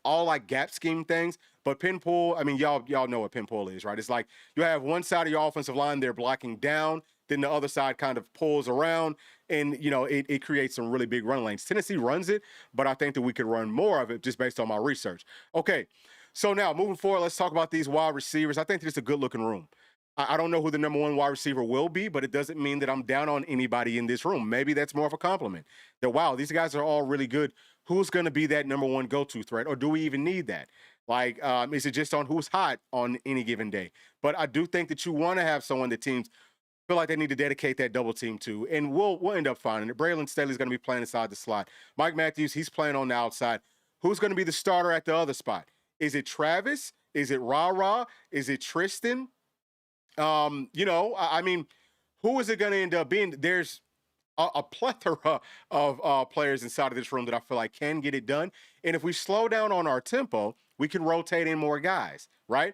all like gap scheme things. But pin pull, I mean, y'all know what pin pull is, right? It's like you have one side of your offensive line, they're blocking down. Then the other side kind of pulls around and, it creates some really big run lanes. Tennessee runs it, but I think that we could run more of it just based on my research. Okay, so now moving forward, let's talk about these wide receivers. I think it's a good-looking room. I don't know who the number 1 wide receiver will be, but it doesn't mean that I'm down on anybody in this room. Maybe that's more of a compliment. That, wow, these guys are all really good. Who's going to be that number 1 go-to threat, or do we even need that? Like, is it just on who's hot on any given day? But I do think that you want to have someone that teams feel like they need to dedicate that double team to, and we'll end up finding it. Braylon Staley's going to be playing inside the slot. Mike Matthews, he's playing on the outside. Who's going to be the starter at the other spot? Is it Travis? Is it Ra? Is it Tristan? I mean, who is it going to end up being? There's a plethora of players inside of this room that I feel like can get it done. And if we slow down on our tempo, we can rotate in more guys, right?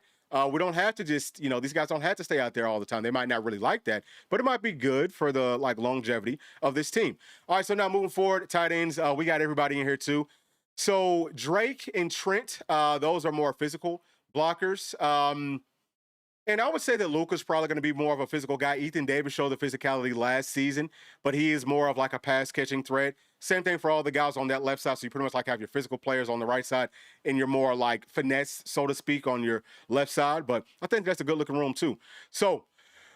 We don't have to just, these guys don't have to stay out there all the time. They might not really like that, but it might be good for the longevity of this team. All right, so now moving forward, tight ends, we got everybody in here too. So Drake and Trent, those are more physical blockers. And I would say that Luka's probably going to be more of a physical guy. Ethan Davis showed the physicality last season, but he is more of like a pass-catching threat. Same thing for all the guys on that left side. So you pretty much have your physical players on the right side, and you're more like finesse, so to speak, on your left side. But I think that's a good-looking room too. So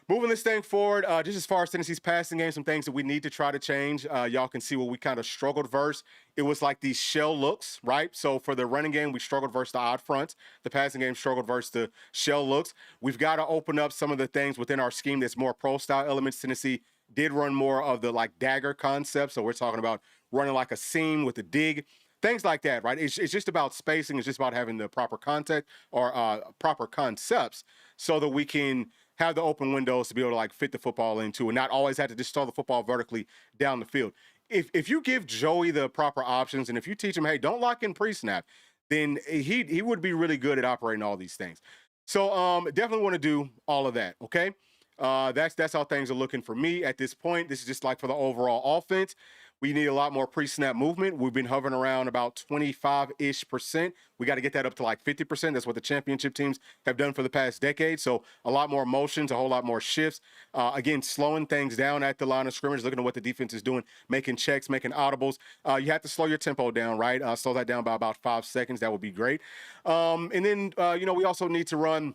moving this thing forward, just as far as Tennessee's passing game, some things that we need to try to change. Y'all can see what we kind of struggled versus. It was like these shell looks, right? So for the running game, we struggled versus the odd fronts. The passing game struggled versus the shell looks. We've got to open up some of the things within our scheme that's more pro-style elements. Tennessee did run more of the dagger concept. So we're talking about running like a seam with a dig. Things like that, right? It's just about spacing. It's just about having the proper contact or proper concepts so that we can have the open windows to be able to fit the football into and not always have to just throw the football vertically down the field. If you give Joey the proper options and if you teach him, hey, don't lock in pre-snap, then he would be really good at operating all these things. So definitely want to do all of that, okay? That's how things are looking for me at this point. This is just for the overall offense. We need a lot more pre-snap movement. We've been hovering around about 25-ish%. We got to get that up to 50%. That's what the championship teams have done for the past decade. So a lot more motions, a whole lot more shifts. Again, slowing things down at the line of scrimmage, looking at what the defense is doing, making checks, making audibles. You have to slow your tempo down, right? Slow that down by about 5 seconds. That would be great. And then, we also need to run,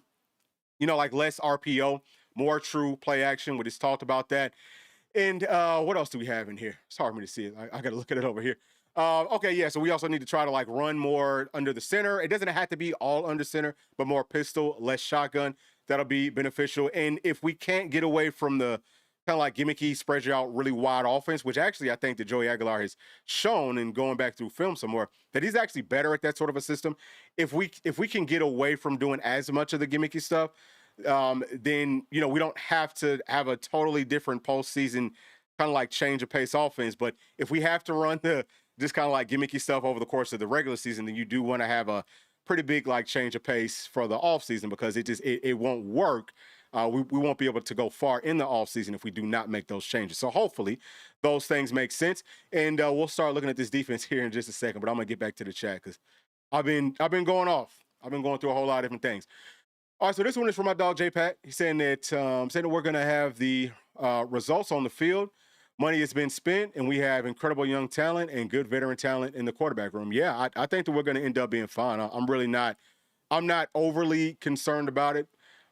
less RPO, more true play action. We just talked about that. And what else do we have in here? It's hard for me to see it. I got to look at it over here. Okay, yeah, so we also need to try to run more under the center. It doesn't have to be all under center, but more pistol, less shotgun. That'll be beneficial. And if we can't get away from the kind of gimmicky, spread you out really wide offense, which actually I think that Joey Aguilar has shown and going back through film some more, that he's actually better at that sort of a system. If we can get away from doing as much of the gimmicky stuff, then, we don't have to have a totally different postseason kind of change of pace offense. But if we have to run just kind of gimmicky stuff over the course of the regular season, then you do want to have a pretty big change of pace for the offseason because it won't work. We won't be able to go far in the offseason if we do not make those changes. So hopefully those things make sense. And we'll start looking at this defense here in just a second. But I'm going to get back to the chat because I've been going off. I've been going through a whole lot of different things. All right, so this one is from my dog, J-Pat. He's saying that we're going to have the results on the field. Money has been spent, and we have incredible young talent and good veteran talent in the quarterback room. Yeah, I think that we're going to end up being fine. I'm not overly concerned about it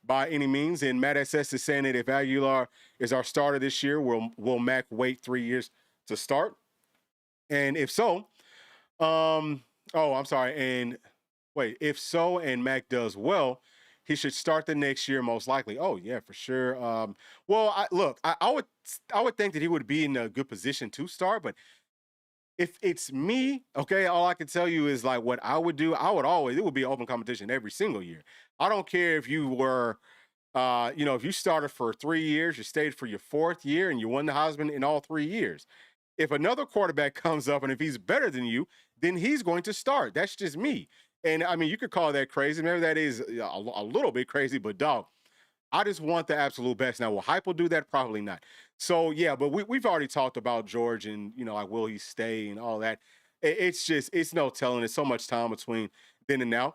by any means. And Matt SS is saying that if Aguilar is our starter this year, will Mac wait 3 years to start? And if so, if so and Mac does well, he should start the next year most likely. Oh yeah, for sure. I would think that he would be in a good position to start, but if it's me, okay, all I can tell you is what I would do. It would be open competition every single year. I don't care if you were, if you started for 3 years, you stayed for your 4th year and you won the Heisman in all 3 years. If another quarterback comes up and if he's better than you, then he's going to start. That's just me. And I mean, you could call that crazy. Maybe that is a little bit crazy, but dog, I just want the absolute best. Now, will Hype do that? Probably not. So yeah, but we've already talked about George and will he stay and all that. It's no telling. There's so much time between then and now.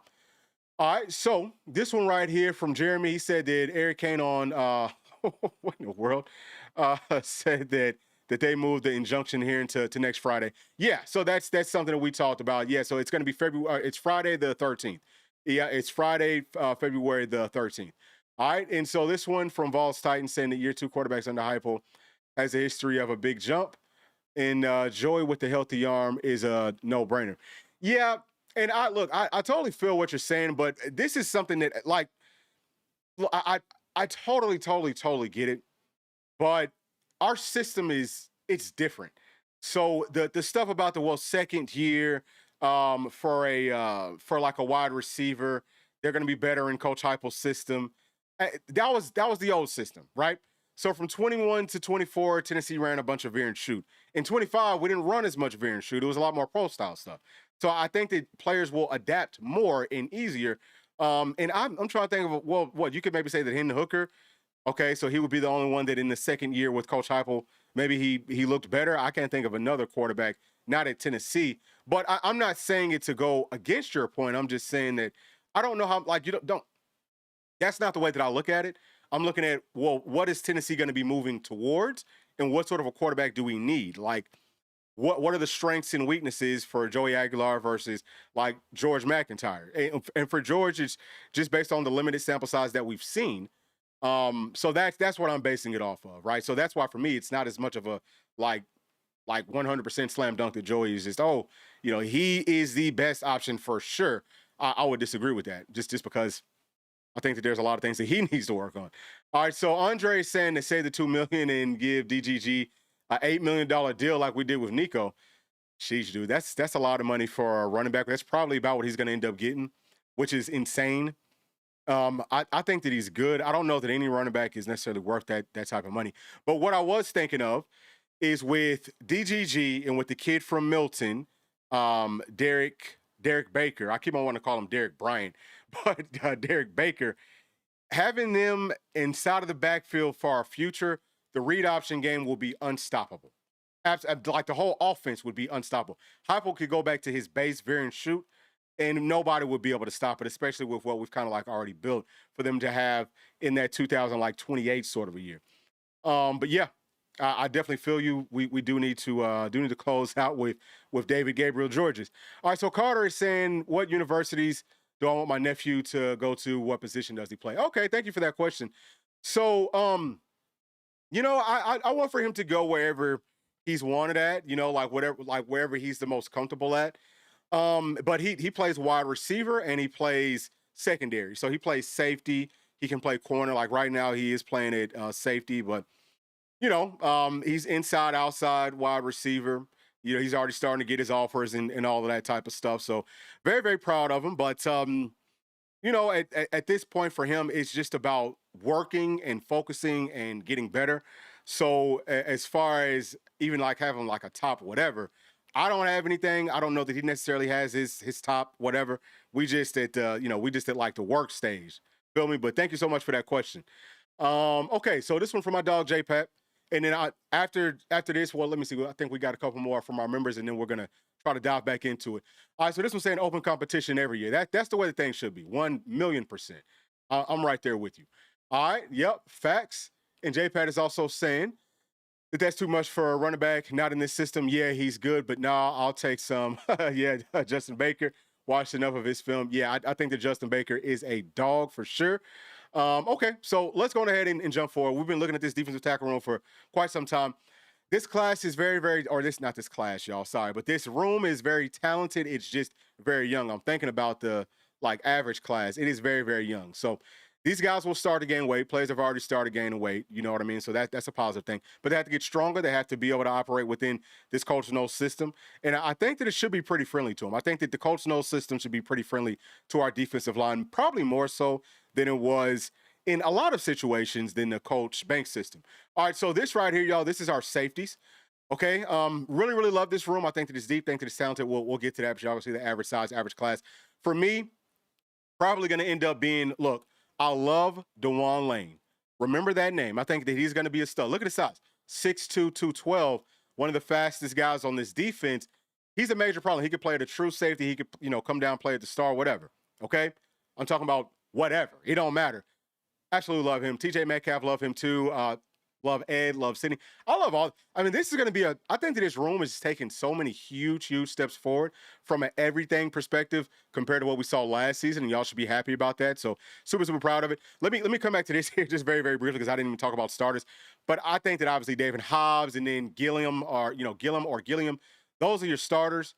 All right, so this one right here from Jeremy. He said that Eric Kane on what in the world said that they moved the injunction here into next Friday. Yeah, so that's something that we talked about. Yeah, so it's going to be February. It's Friday the 13th. Yeah, it's Friday, February the 13th. All right, and so this one from Vols Titans saying that year 2 quarterbacks under Heupel has a history of a big jump, and Joey with the healthy arm is a no-brainer. Yeah, and I totally feel what you're saying, but this is something that I totally get it, but our system it's different. So the stuff about the second year for a wide receiver, they're going to be better in Coach Heupel's system. That was the old system, right? So from 21 to 24, Tennessee ran a bunch of veer and shoot. In 25, we didn't run as much veer and shoot. It was a lot more pro style stuff. So I think that players will adapt more and easier And I'm trying to think of, well, what you could maybe say that Hendon Hooker. Okay, so he would be the only one that in the second year with Coach Heupel, maybe he looked better. I can't think of another quarterback, not at Tennessee. But I'm not saying it to go against your point. I'm just saying that I don't know how, like, you don't that's not the way that I look at it. I'm looking at, well, what is Tennessee going to be moving towards, and what sort of a quarterback do we need? Like, what are the strengths and weaknesses for Joey Aguilar versus like George McIntyre? And for George, it's just based on the limited sample size that we've seen. So that's what I'm basing it off of, right? So that's why for me, it's not as much of a like 100% slam dunk that Joey is just, oh, he is the best option for sure. I would disagree with that just because I think that there's a lot of things that he needs to work on. All right, so Andre is saying to save the $2 million and give DGG an $8 million deal like we did with Nico. Sheesh, dude, that's a lot of money for a running back. That's probably about what he's going to end up getting, which is insane. I think that he's good. I don't know that any running back is necessarily worth that type of money. But what I was thinking of is with DGG and with the kid from Milton, Derek Baker. I keep on wanting to call him Derek Bryant, but Derek Baker, having them inside of the backfield for our future, the read option game will be unstoppable. Like the whole offense would be unstoppable. Heupel could go back to his base, veer and shoot, and nobody would be able to stop it, especially with what we've kind of like already built for them to have in that 2028 sort of a year. But yeah, I definitely feel you. We do need to close out with David Gabriel Georges. All right, so Carter is saying, what universities do I want my nephew to go to? What position does he play? Okay, thank you for that question. So, I want for him to go wherever he's wanted at, like wherever he's the most comfortable at. But he plays wide receiver and he plays secondary. So he plays safety. He can play corner. Like right now he is playing at safety, but he's inside, outside, wide receiver. He's already starting to get his offers and all of that type of stuff. So very, very proud of him. But, at this point for him, it's just about working and focusing and getting better. So as far as even like having like a top whatever, I don't have anything. I don't know that he necessarily has his top whatever. We just at like the work stage. Feel me? But thank you so much for that question. Okay, so this one from my dog J-Pat. And then after this, well, let me see. I think we got a couple more from our members, and then we're gonna try to dive back into it. All right, so this one's saying open competition every year. That's the way the thing should be. 1,000,000%. I'm right there with you. All right, yep, facts. And J-Pat is also saying that that's too much for a running back. Not in this system. Yeah, he's good, but nah, I'll take some. Yeah, Justin Baker. Watched enough of his film. Yeah, I think that Justin Baker is a dog for sure. Okay, so let's go ahead and jump forward. We've been looking at this defensive tackle room for quite some time. This class is very, very, or not this class, y'all, sorry, but this room is very talented. It's just very young. I'm thinking about the average class. It is very, very young. So these guys will start to gain weight. Players have already started gaining weight. You know what I mean? So that's a positive thing. But they have to get stronger. They have to be able to operate within this Coach Knowles system. And I think that it should be pretty friendly to them. I think that the Coach Knowles system should be pretty friendly to our defensive line, probably more so than it was in a lot of situations than the Coach Banks system. All right, so this right here, y'all, this is our safeties. Okay, really, really love this room. I think that it's deep. I think that it's talented. We'll get to that, but y'all see the average size, average class. For me, probably going to end up being, look, I love DeJuan Lane. Remember that name. I think that he's going to be a stud. Look at his size, 6'2", 212, one of the fastest guys on this defense. He's a major problem. He could play at a true safety. He could, come down, play at the star, whatever. Okay, I'm talking about whatever. It don't matter. Absolutely love him. TJ Metcalf, love him too. Love Ed, love Sidney. I love all. I mean, this is going to be I think that this room is taking so many huge, huge steps forward from an everything perspective compared to what we saw last season, and y'all should be happy about that. So super, super proud of it. Let me come back to this here just very, very briefly because I didn't even talk about starters. But I think that obviously David Hobbs and then Gilliam, those are your starters.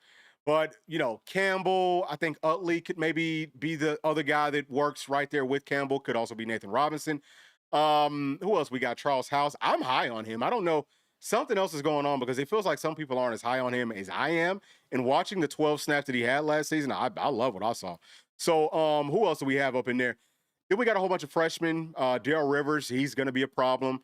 But, Campbell, I think Utley could maybe be the other guy that works right there with Campbell. Could also be Nathan Robinson. Who else we got? Charles House. I'm high on him. I don't know. Something else is going on because it feels like some people aren't as high on him as I am. And watching the 12 snaps that he had last season, I love what I saw. So who else do we have up in there? Then we got a whole bunch of freshmen. Darrell Rivers, he's going to be a problem.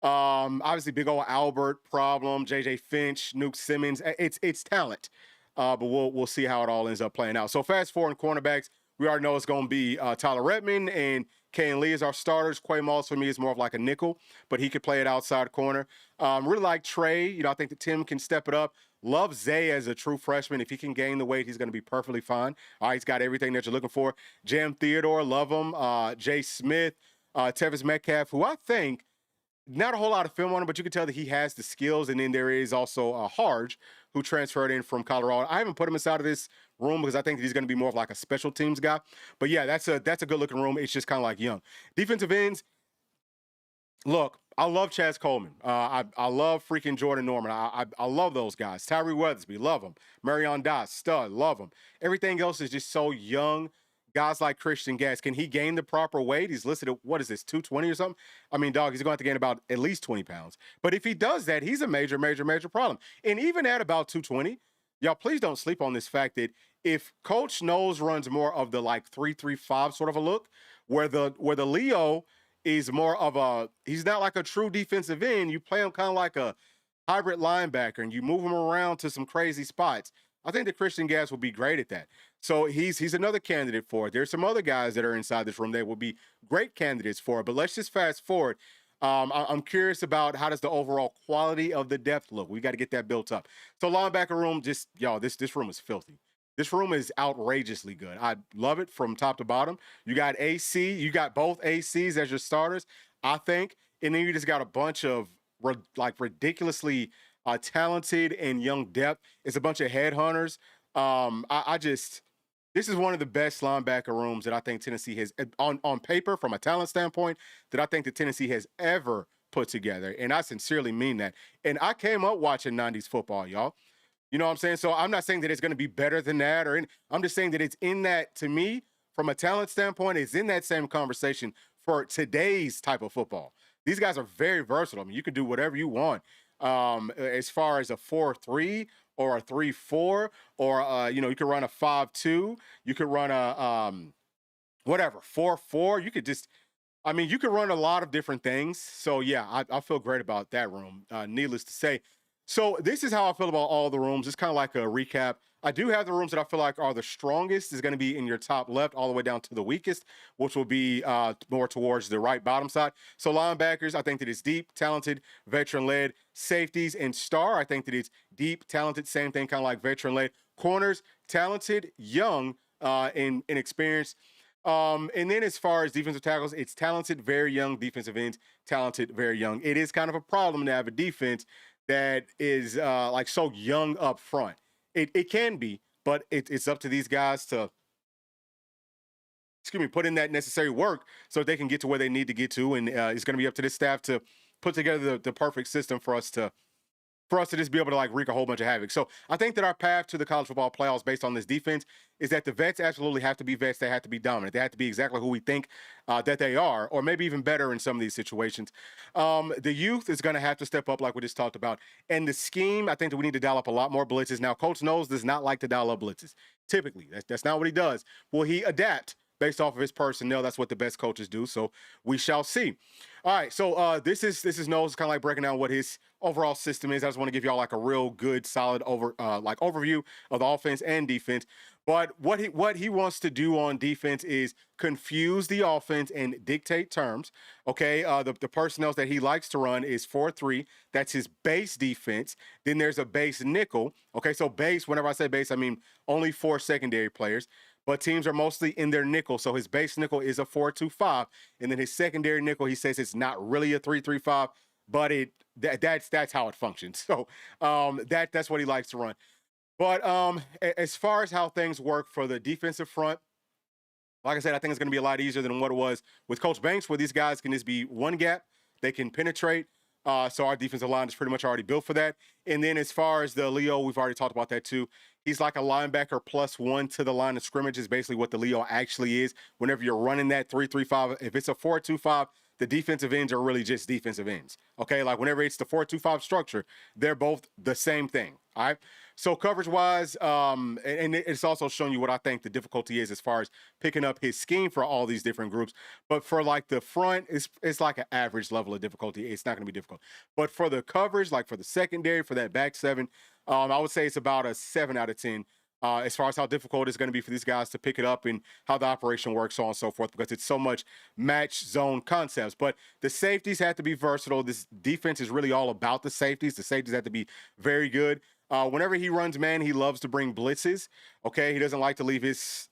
Obviously, big old Albert problem. J.J. Finch, Nuke Simmons. It's talent. But we'll see how it all ends up playing out. So fast forward in cornerbacks, we already know it's going to be Tyler Redmond and Kane Lee is our starters. Quay Moss for me is more of like a nickel, but he could play it outside corner. Really like Trey. I think that Tim can step it up. Love Zay as a true freshman. If he can gain the weight, he's going to be perfectly fine. All right, he's got everything that you're looking for. Jam Theodore, love him. Jay Smith, Tevis Metcalf, who I think, not a whole lot of film on him, but you can tell that he has the skills. And then there is also Harge, who transferred in from Colorado. I haven't put him inside of this room because I think that he's going to be more of like a special teams guy. But yeah, that's a good-looking room. It's just kind of like young. Defensive ends, look, I love Chaz Coleman. I love freaking Jordan Norman. I love those guys. Tyree Weathersby, love him. Marion Doss, stud, love him. Everything else is just so young. Guys like Christian Gatz, can he gain the proper weight? He's listed at, what is this, 220 or something? I mean, dog, he's going to have to gain about at least 20 pounds. But if he does that, he's a major, major, major problem. And even at about 220, y'all, please don't sleep on this fact that if Coach Knowles runs more of the like 3-3-5 sort of a look, where the Leo is more of a, he's not like a true defensive end. You play him kind of like a hybrid linebacker and you move him around to some crazy spots. I think that Christian Gatz will be great at that. So he's another candidate for it. There's some other guys that are inside this room that will be great candidates for it. But let's just fast forward. I'm curious about how does the overall quality of the depth look. We got to get that built up. So linebacker room, just, y'all, this room is filthy. This room is outrageously good. I love it from top to bottom. You got AC. You got both ACs as your starters, I think. And then you just got a bunch of ridiculously talented and young depth. It's a bunch of headhunters. This is one of the best linebacker rooms that I think Tennessee has, on paper, from a talent standpoint, that I think that Tennessee has ever put together. And I sincerely mean that. And I came up watching 90s football, y'all. You know what I'm saying? So I'm not saying that it's going to be better than that. I'm just saying that it's in that, to me, from a talent standpoint, it's in that same conversation for today's type of football. These guys are very versatile. I mean, you can do whatever you want. As far as a 4-3 or a 3-4, or you could run a 5-2, you could run a 4-4. You could just, you could run a lot of different things. So yeah, I feel great about that room. Needless to say. So this is how I feel about all the rooms. It's kind of like a recap. I do have the rooms that I feel like are the strongest is going to be in your top left all the way down to the weakest, which will be more towards the right bottom side. So linebackers, I think that it's deep, talented, veteran-led. Safeties and star, I think that it's deep, talented, same thing, kind of like veteran-led. Corners, talented, young, and experienced. And then as far as defensive tackles, it's talented, very young. Defensive ends, talented, very young. It is kind of a problem to have a defense that is so young up front. It can be, but it's up to these guys to, put in that necessary work so they can get to where they need to get to. And it's going to be up to this staff to put together the perfect system for us to just be able to wreak a whole bunch of havoc. So I think that our path to the college football playoffs based on this defense is that the vets absolutely have to be vets. They have to be dominant. They have to be exactly who we think that they are, or maybe even better in some of these situations. The youth is going to have to step up like we just talked about. And the scheme, I think that we need to dial up a lot more blitzes. Now, Coach Knowles does not like to dial up blitzes. Typically, that's not what he does. Will he adapt based off of his personnel? That's what the best coaches do. So we shall see. All right, so this is Knowles, kind of like breaking down what his overall system is. I just want to give y'all a real good, solid overview of the offense and defense. But what he wants to do on defense is confuse the offense and dictate terms. Okay, the personnel that he likes to run is 4-3. That's his base defense. Then there's a base nickel. Okay, so base. Whenever I say base, I mean only 4 secondary players. But teams are mostly in their nickel. So his base nickel is a 4-2-5. And then his secondary nickel, he says it's not really a 3-3-5, but that's how it functions. So that's what he likes to run. But as far as how things work for the defensive front, like I said, I think it's going to be a lot easier than what it was with Coach Banks, where these guys can just be one gap. They can penetrate. So our defensive line is pretty much already built for that. And then as far as the Leo, we've already talked about that too. He's like a linebacker +1 to the line of scrimmage is basically what the Leo actually is. Whenever you're running that 3-3-5, if it's a 4-2-5, the defensive ends are really just defensive ends. Okay, whenever it's the 4-2-5 structure, they're both the same thing. All right. So coverage-wise, and it's also showing you what I think the difficulty is as far as picking up his scheme for all these different groups. But for the front, it's like an average level of difficulty. It's not going to be difficult. But for the coverage, for the secondary, for that back seven, I would say it's about a 7 out of 10. as far as how difficult it's going to be for these guys to pick it up and how the operation works, so on and so forth, because it's so much match zone concepts. But the safeties have to be versatile. This defense is really all about the safeties. The safeties have to be very good. Whenever he runs man, he loves to bring blitzes. Okay, he doesn't like to leave his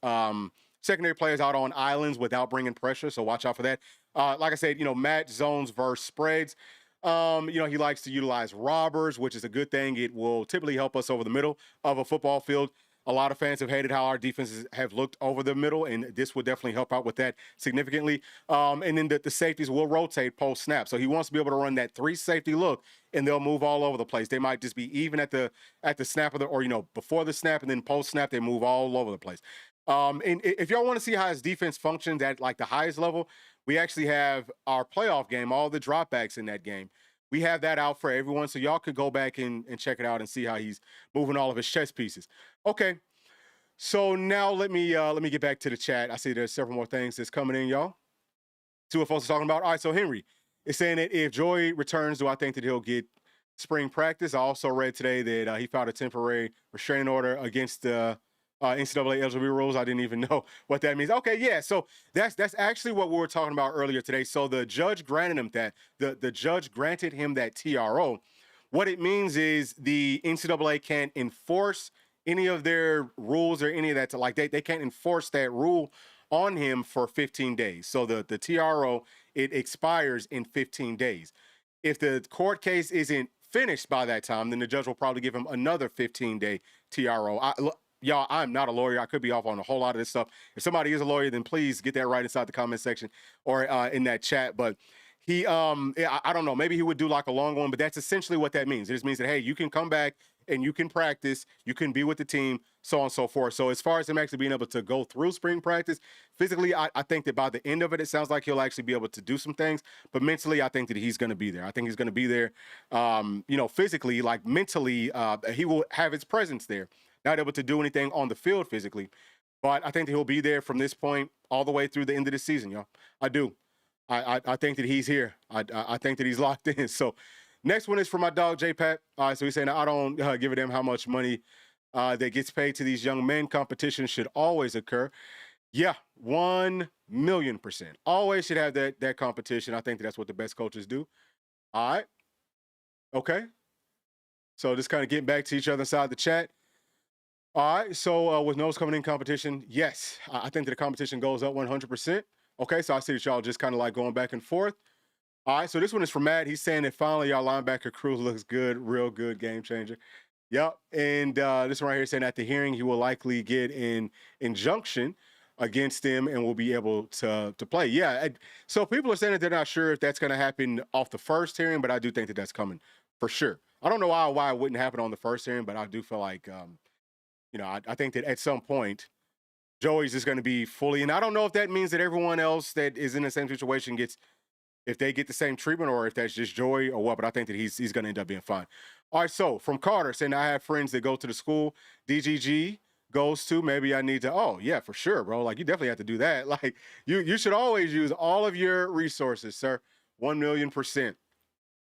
secondary players out on islands without bringing pressure, so watch out for that. Like I said, match zones versus spreads. He likes to utilize robbers, which is a good thing. It will typically help us over the middle of a football field. A lot of fans have hated how our defenses have looked over the middle, and this will definitely help out with that significantly. And then the safeties will rotate post snap. So he wants to be able to run that 3 safety look, and they'll move all over the place. They might just be even at the snap of before the snap, and then post snap, they move all over the place. And if y'all want to see how his defense functions at like the highest level, we actually have our playoff game, all the dropbacks in that game. We have that out for everyone, so y'all could go back and check it out and see how he's moving all of his chess pieces. Okay, so now let me get back to the chat. I see there's several more things that's coming in, y'all. See what folks are talking about. All right, so Henry is saying that if Joey returns, do I think that he'll get spring practice? I also read today that he filed a temporary restraining order against the NCAA eligibility rules. I didn't even know what that means. Okay, yeah. So that's actually what we were talking about earlier today. So the judge granted him that. The judge granted him that TRO. What it means is the NCAA can't enforce any of their rules or any of that. Like they can't enforce that rule on him for 15 days. So the TRO, it expires in 15 days. If the court case isn't finished by that time, then the judge will probably give him another 15-day TRO. Y'all, I'm not a lawyer. I could be off on a whole lot of this stuff. If somebody is a lawyer, then please get that right inside the comment section or in that chat. But he, I don't know, maybe he would do like a long one, but that's essentially what that means. It just means that, hey, you can come back and you can practice, you can be with the team, so on and so forth. So as far as him actually being able to go through spring practice, physically, I think that by the end of it, it sounds like he'll actually be able to do some things. But mentally, I think that he's going to be there. I think he's going to be there, physically, like mentally, he will have his presence there. Not able to do anything on the field physically, but I think that he'll be there from this point all the way through the end of the season, y'all. I do. I think that he's here. I think that he's locked in. So next one is for my dog, J-Pat. So he's saying, I don't give a damn how much money that gets paid to these young men. Competition should always occur. Yeah, 1,000,000%. Always should have that competition. I think that's what the best coaches do. All right. Okay. So just kind of getting back to each other inside the chat. All right, so with Knowles coming in competition, yes, I think that the competition goes up 100%. Okay, so I see that y'all just kind of like going back and forth. All right, so this one is from Matt. He's saying that finally y'all linebacker crew looks good, real good, game changer. Yep, and this one right here saying at the hearing he will likely get an injunction against them and will be able to play. Yeah, so people are saying that they're not sure if that's going to happen off the first hearing, but I do think that that's coming for sure. I don't know why it wouldn't happen on the first hearing, but I do feel like I think that at some point, Joey's is going to be fully, and I don't know if that means that everyone else that is in the same situation if they get the same treatment or if that's just Joey or what, but I think that he's going to end up being fine. All right, so from Carter saying, I have friends that go to the school DGG goes to, maybe I need to, oh, yeah, for sure, bro. Like, you definitely have to do that. Like, you should always use all of your resources, sir. 1,000,000%.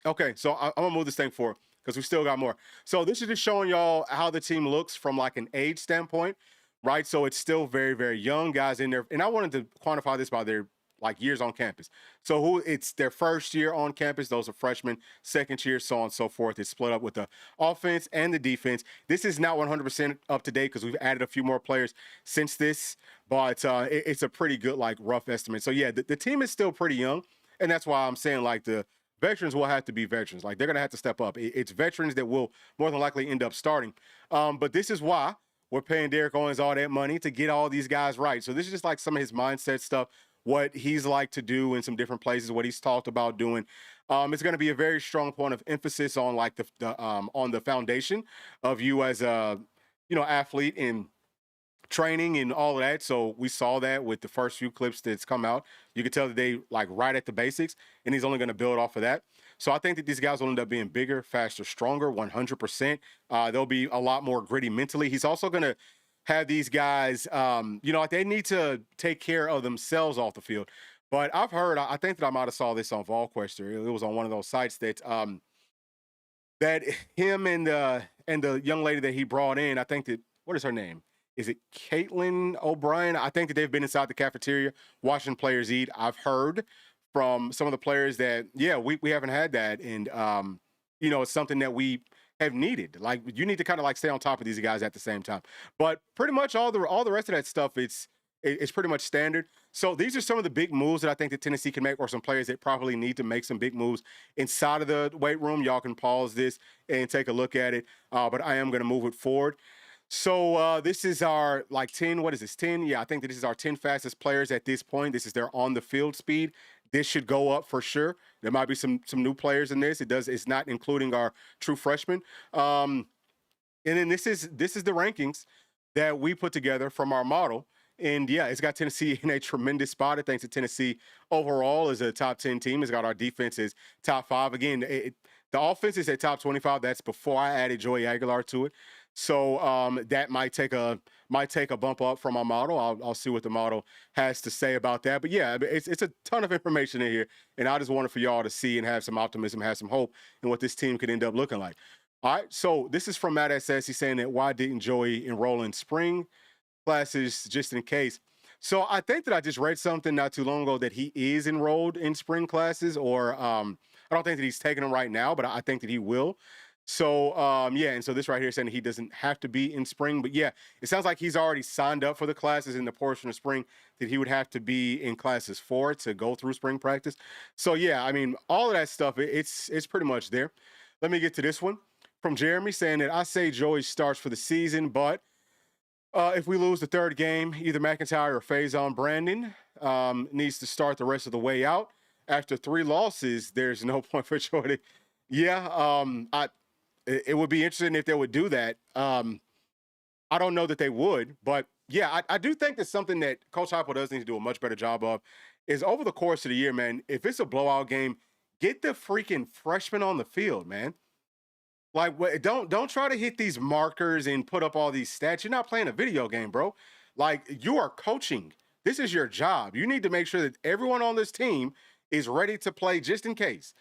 Okay, so I'm going to move this thing forward, because we still got more. So this is just showing y'all how the team looks from like an age standpoint, right? So it's still very, very young guys in there. And I wanted to quantify this by their like years on campus. So it's their first year on campus. Those are freshmen, second year, so on and so forth. It's split up with the offense and the defense. This is not 100% up to date because we've added a few more players since this, but it's a pretty good like rough estimate. So yeah, the team is still pretty young. And that's why I'm saying like the veterans will have to be veterans. Like, they're going to have to step up. It's veterans that will more than likely end up starting. But this is why we're paying Derek Owens all that money to get all these guys right. So this is just like some of his mindset stuff, what he's like to do in some different places, what he's talked about doing. It's going to be a very strong point of emphasis on like on the foundation of you as a, athlete in training and all of that. So we saw that with the first few clips that's come out. You could tell that they like right at the basics, and he's only going to build off of that. So I think that these guys will end up being bigger, faster, stronger, 100%. They'll be a lot more gritty mentally. He's also going to have these guys, like they need to take care of themselves off the field. But I've heard, I think that I might have saw this on VolQuester. It was on one of those sites that that him and the young lady that he brought in, I think that, what is her name? is it Caitlin O'Brien? I think that they've been inside the cafeteria watching players eat. I've heard from some of the players that, yeah, we haven't had that. And, it's something that we have needed. Like, you need to kind of like stay on top of these guys at the same time. But pretty much all the rest of that stuff, it's pretty much standard. So these are some of the big moves that I think that Tennessee can make, or some players that probably need to make some big moves inside of the weight room. Y'all can pause this and take a look at it. But I am going to move it forward. So this is our 10, what is this, 10? Yeah, I think that this is our 10 fastest players at this point. This is their on-the-field speed. This should go up for sure. There might be some new players in this. It's not including our true freshmen. And then this is the rankings that we put together from our model. And yeah, it's got Tennessee in a tremendous spot. I think that Tennessee overall is a top 10 team. It's got our defense is top 5. Again, the offense is at top 25. That's before I added Joey Aguilar to it. So that might take a bump up from our model. I'll see what the model has to say about that. But yeah, it's a ton of information in here, and I just wanted for y'all to see and have some optimism, have some hope in what this team could end up looking like. All right, so this is from Matt SS. He's saying that why didn't Joey enroll in spring classes just in case? So I think that I just read something not too long ago that he is enrolled in spring classes, or I don't think that he's taking them right now, but I think that he will. So, yeah, and so this right here saying he doesn't have to be in spring. But, yeah, it sounds like he's already signed up for the classes in the portion of spring that he would have to be in classes for to go through spring practice. So, yeah, I mean, all of that stuff, it's pretty much there. Let me get to this one from Jeremy saying that I say Joey starts for the season, but if we lose the third game, either McIntyre or Faison Brandon needs to start the rest of the way out. After 3 losses, there's no point for Joey. Yeah, it would be interesting if they would do that. I don't know that they would, but yeah, I do think that's something that Coach Heupel does need to do a much better job of is over the course of the year, man, if it's a blowout game, get the freaking freshmen on the field, man. Like, don't try to hit these markers and put up all these stats. You're not playing a video game, bro. Like, you are coaching. This is your job. You need to make sure that everyone on this team is ready to play just in case.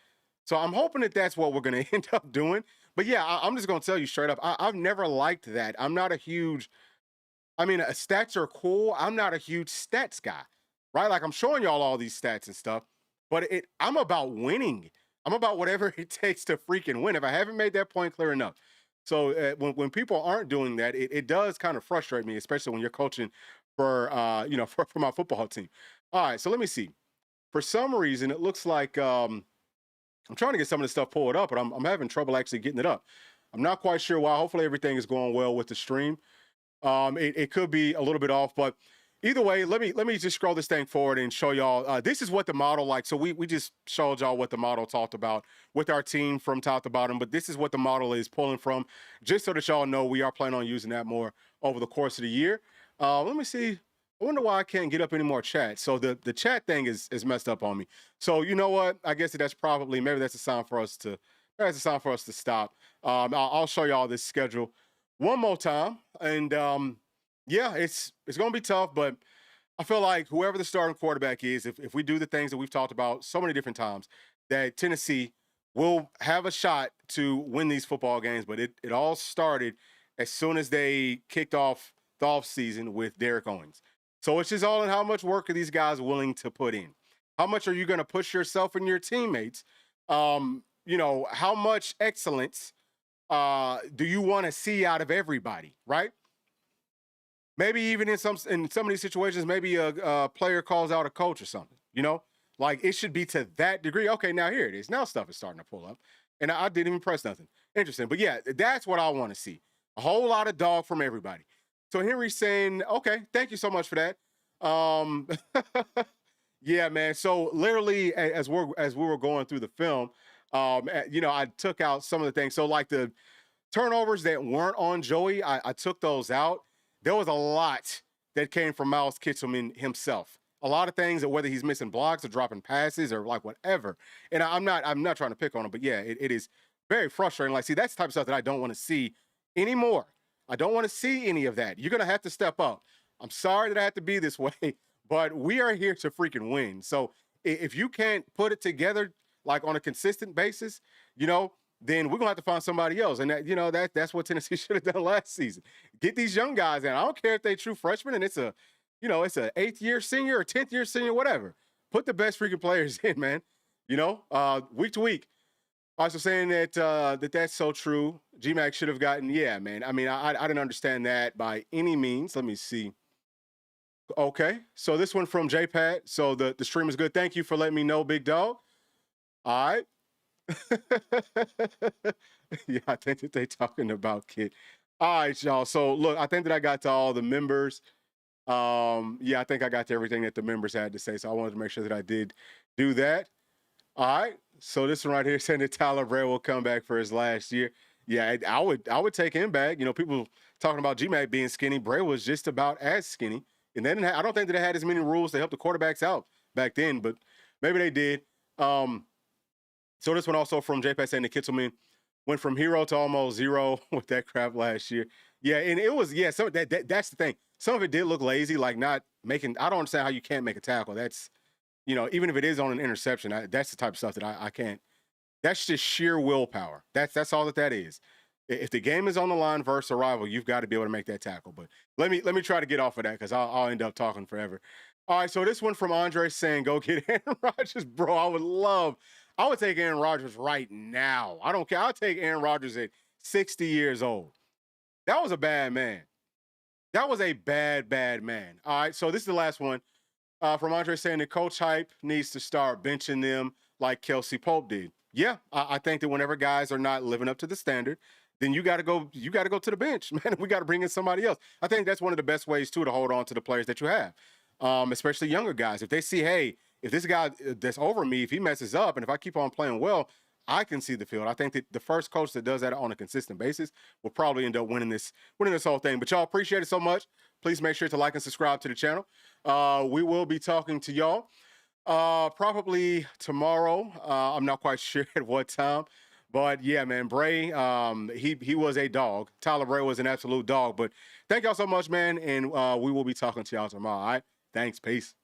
So I'm hoping that that's what we're going to end up doing. But yeah, I'm just going to tell you straight up, I've never liked that. I'm not a huge, stats are cool. I'm not a huge stats guy, right? Like, I'm showing y'all all these stats and stuff, but I'm about winning. I'm about whatever it takes to freaking win. If I haven't made that point clear enough. So when people aren't doing that, it does kind of frustrate me, especially when you're coaching for my football team. All right, so let me see. For some reason, it looks like I'm trying to get some of this stuff pulled up, but I'm having trouble actually getting it up. I'm not quite sure why. Hopefully everything is going well with the stream. It could be a little bit off, but either way, let me just scroll this thing forward and show y'all. This is what the model like. So we just showed y'all what the model talked about with our team from top to bottom, but this is what the model is pulling from, just so that y'all know we are planning on using that more over the course of the year. Let me see. I wonder why I can't get up any more chat. So the chat thing is messed up on me. So you know what? I guess that's probably, maybe that's a sign for us to stop. I'll show y'all this schedule one more time. And yeah, it's going to be tough, but I feel like whoever the starting quarterback is, if we do the things that we've talked about so many different times, that Tennessee will have a shot to win these football games. But it all started as soon as they kicked off the offseason with Derek Owens. So it's just all in how much work are these guys willing to put in? How much are you going to push yourself and your teammates? How much excellence do you want to see out of everybody, right? Maybe even in some of these situations, maybe a player calls out a coach or something, Like, it should be to that degree. Okay, now here it is. Now stuff is starting to pull up. And I didn't even press nothing. Interesting. But yeah, that's what I want to see. A whole lot of dog from everybody. So Henry's saying, okay, thank you so much for that. Yeah, man. So literally, as we were going through the film, I took out some of the things. So like the turnovers that weren't on Joey, I took those out. There was a lot that came from Miles Kitselman himself. A lot of things that whether he's missing blocks or dropping passes or like whatever. And I'm not trying to pick on him, but yeah, it is very frustrating. Like, see, that's the type of stuff that I don't want to see anymore. I don't want to see any of that. You're going to have to step up. I'm sorry that I have to be this way, but we are here to freaking win. So if you can't put it together like on a consistent basis, then we're gonna have to find somebody else. And that, that's what Tennessee should have done last season. Get these young guys in. I don't care if they true freshmen and it's a 8th year senior or 10th year senior, whatever. Put the best freaking players in, man. Week to week. Also saying that that's so true. GMAC should have gotten, yeah, man. I mean, I didn't understand that by any means. Let me see. Okay, so this one from JPat. So the stream is good. Thank you for letting me know, big dog. All right. Yeah, I think that they talking about Kid. All right, y'all. So look, I think that I got to all the members. Yeah, I think I got to everything that the members had to say. So I wanted to make sure that I did do that. All right. So this one right here saying that Tyler Bray will come back for his last year. Yeah, I would take him back. People talking about GMAC being skinny. Bray was just about as skinny. And then I don't think that they had as many rules to help the quarterbacks out back then, but maybe they did. So this one also from JPass saying that Kitzelman went from hero to almost zero with that crap last year. Yeah, and it was, yeah, some that's the thing. Some of it did look lazy, like not making, I don't understand how you can't make a tackle. That's, even if it is on an interception, that's the type of stuff that I can't. That's just sheer willpower. That's all that is. If the game is on the line versus a rival, you've got to be able to make that tackle. But let me try to get off of that because I'll end up talking forever. All right, so this one from Andre saying, go get Aaron Rodgers. Bro, I would take Aaron Rodgers right now. I don't care. I'll take Aaron Rodgers at 60 years old. That was a bad man. That was a bad, bad man. All right, so this is the last one from Andre saying that Coach Hype needs to start benching them like Kelsey Pope did. Yeah, I think that whenever guys are not living up to the standard, then you got to go to the bench, man. We got to bring in somebody else. I think that's one of the best ways, too, to hold on to the players that you have, especially younger guys. If they see, hey, if this guy that's over me, if he messes up and if I keep on playing well, I can see the field. I think that the first coach that does that on a consistent basis will probably end up winning this whole thing. But y'all appreciate it so much. Please make sure to like and subscribe to the channel. We will be talking to y'all probably tomorrow. I'm not quite sure at what time. But yeah, man, Bray, he was a dog. Tyler Bray was an absolute dog. But thank y'all so much, man. And we will be talking to y'all tomorrow. All right. Thanks. Peace.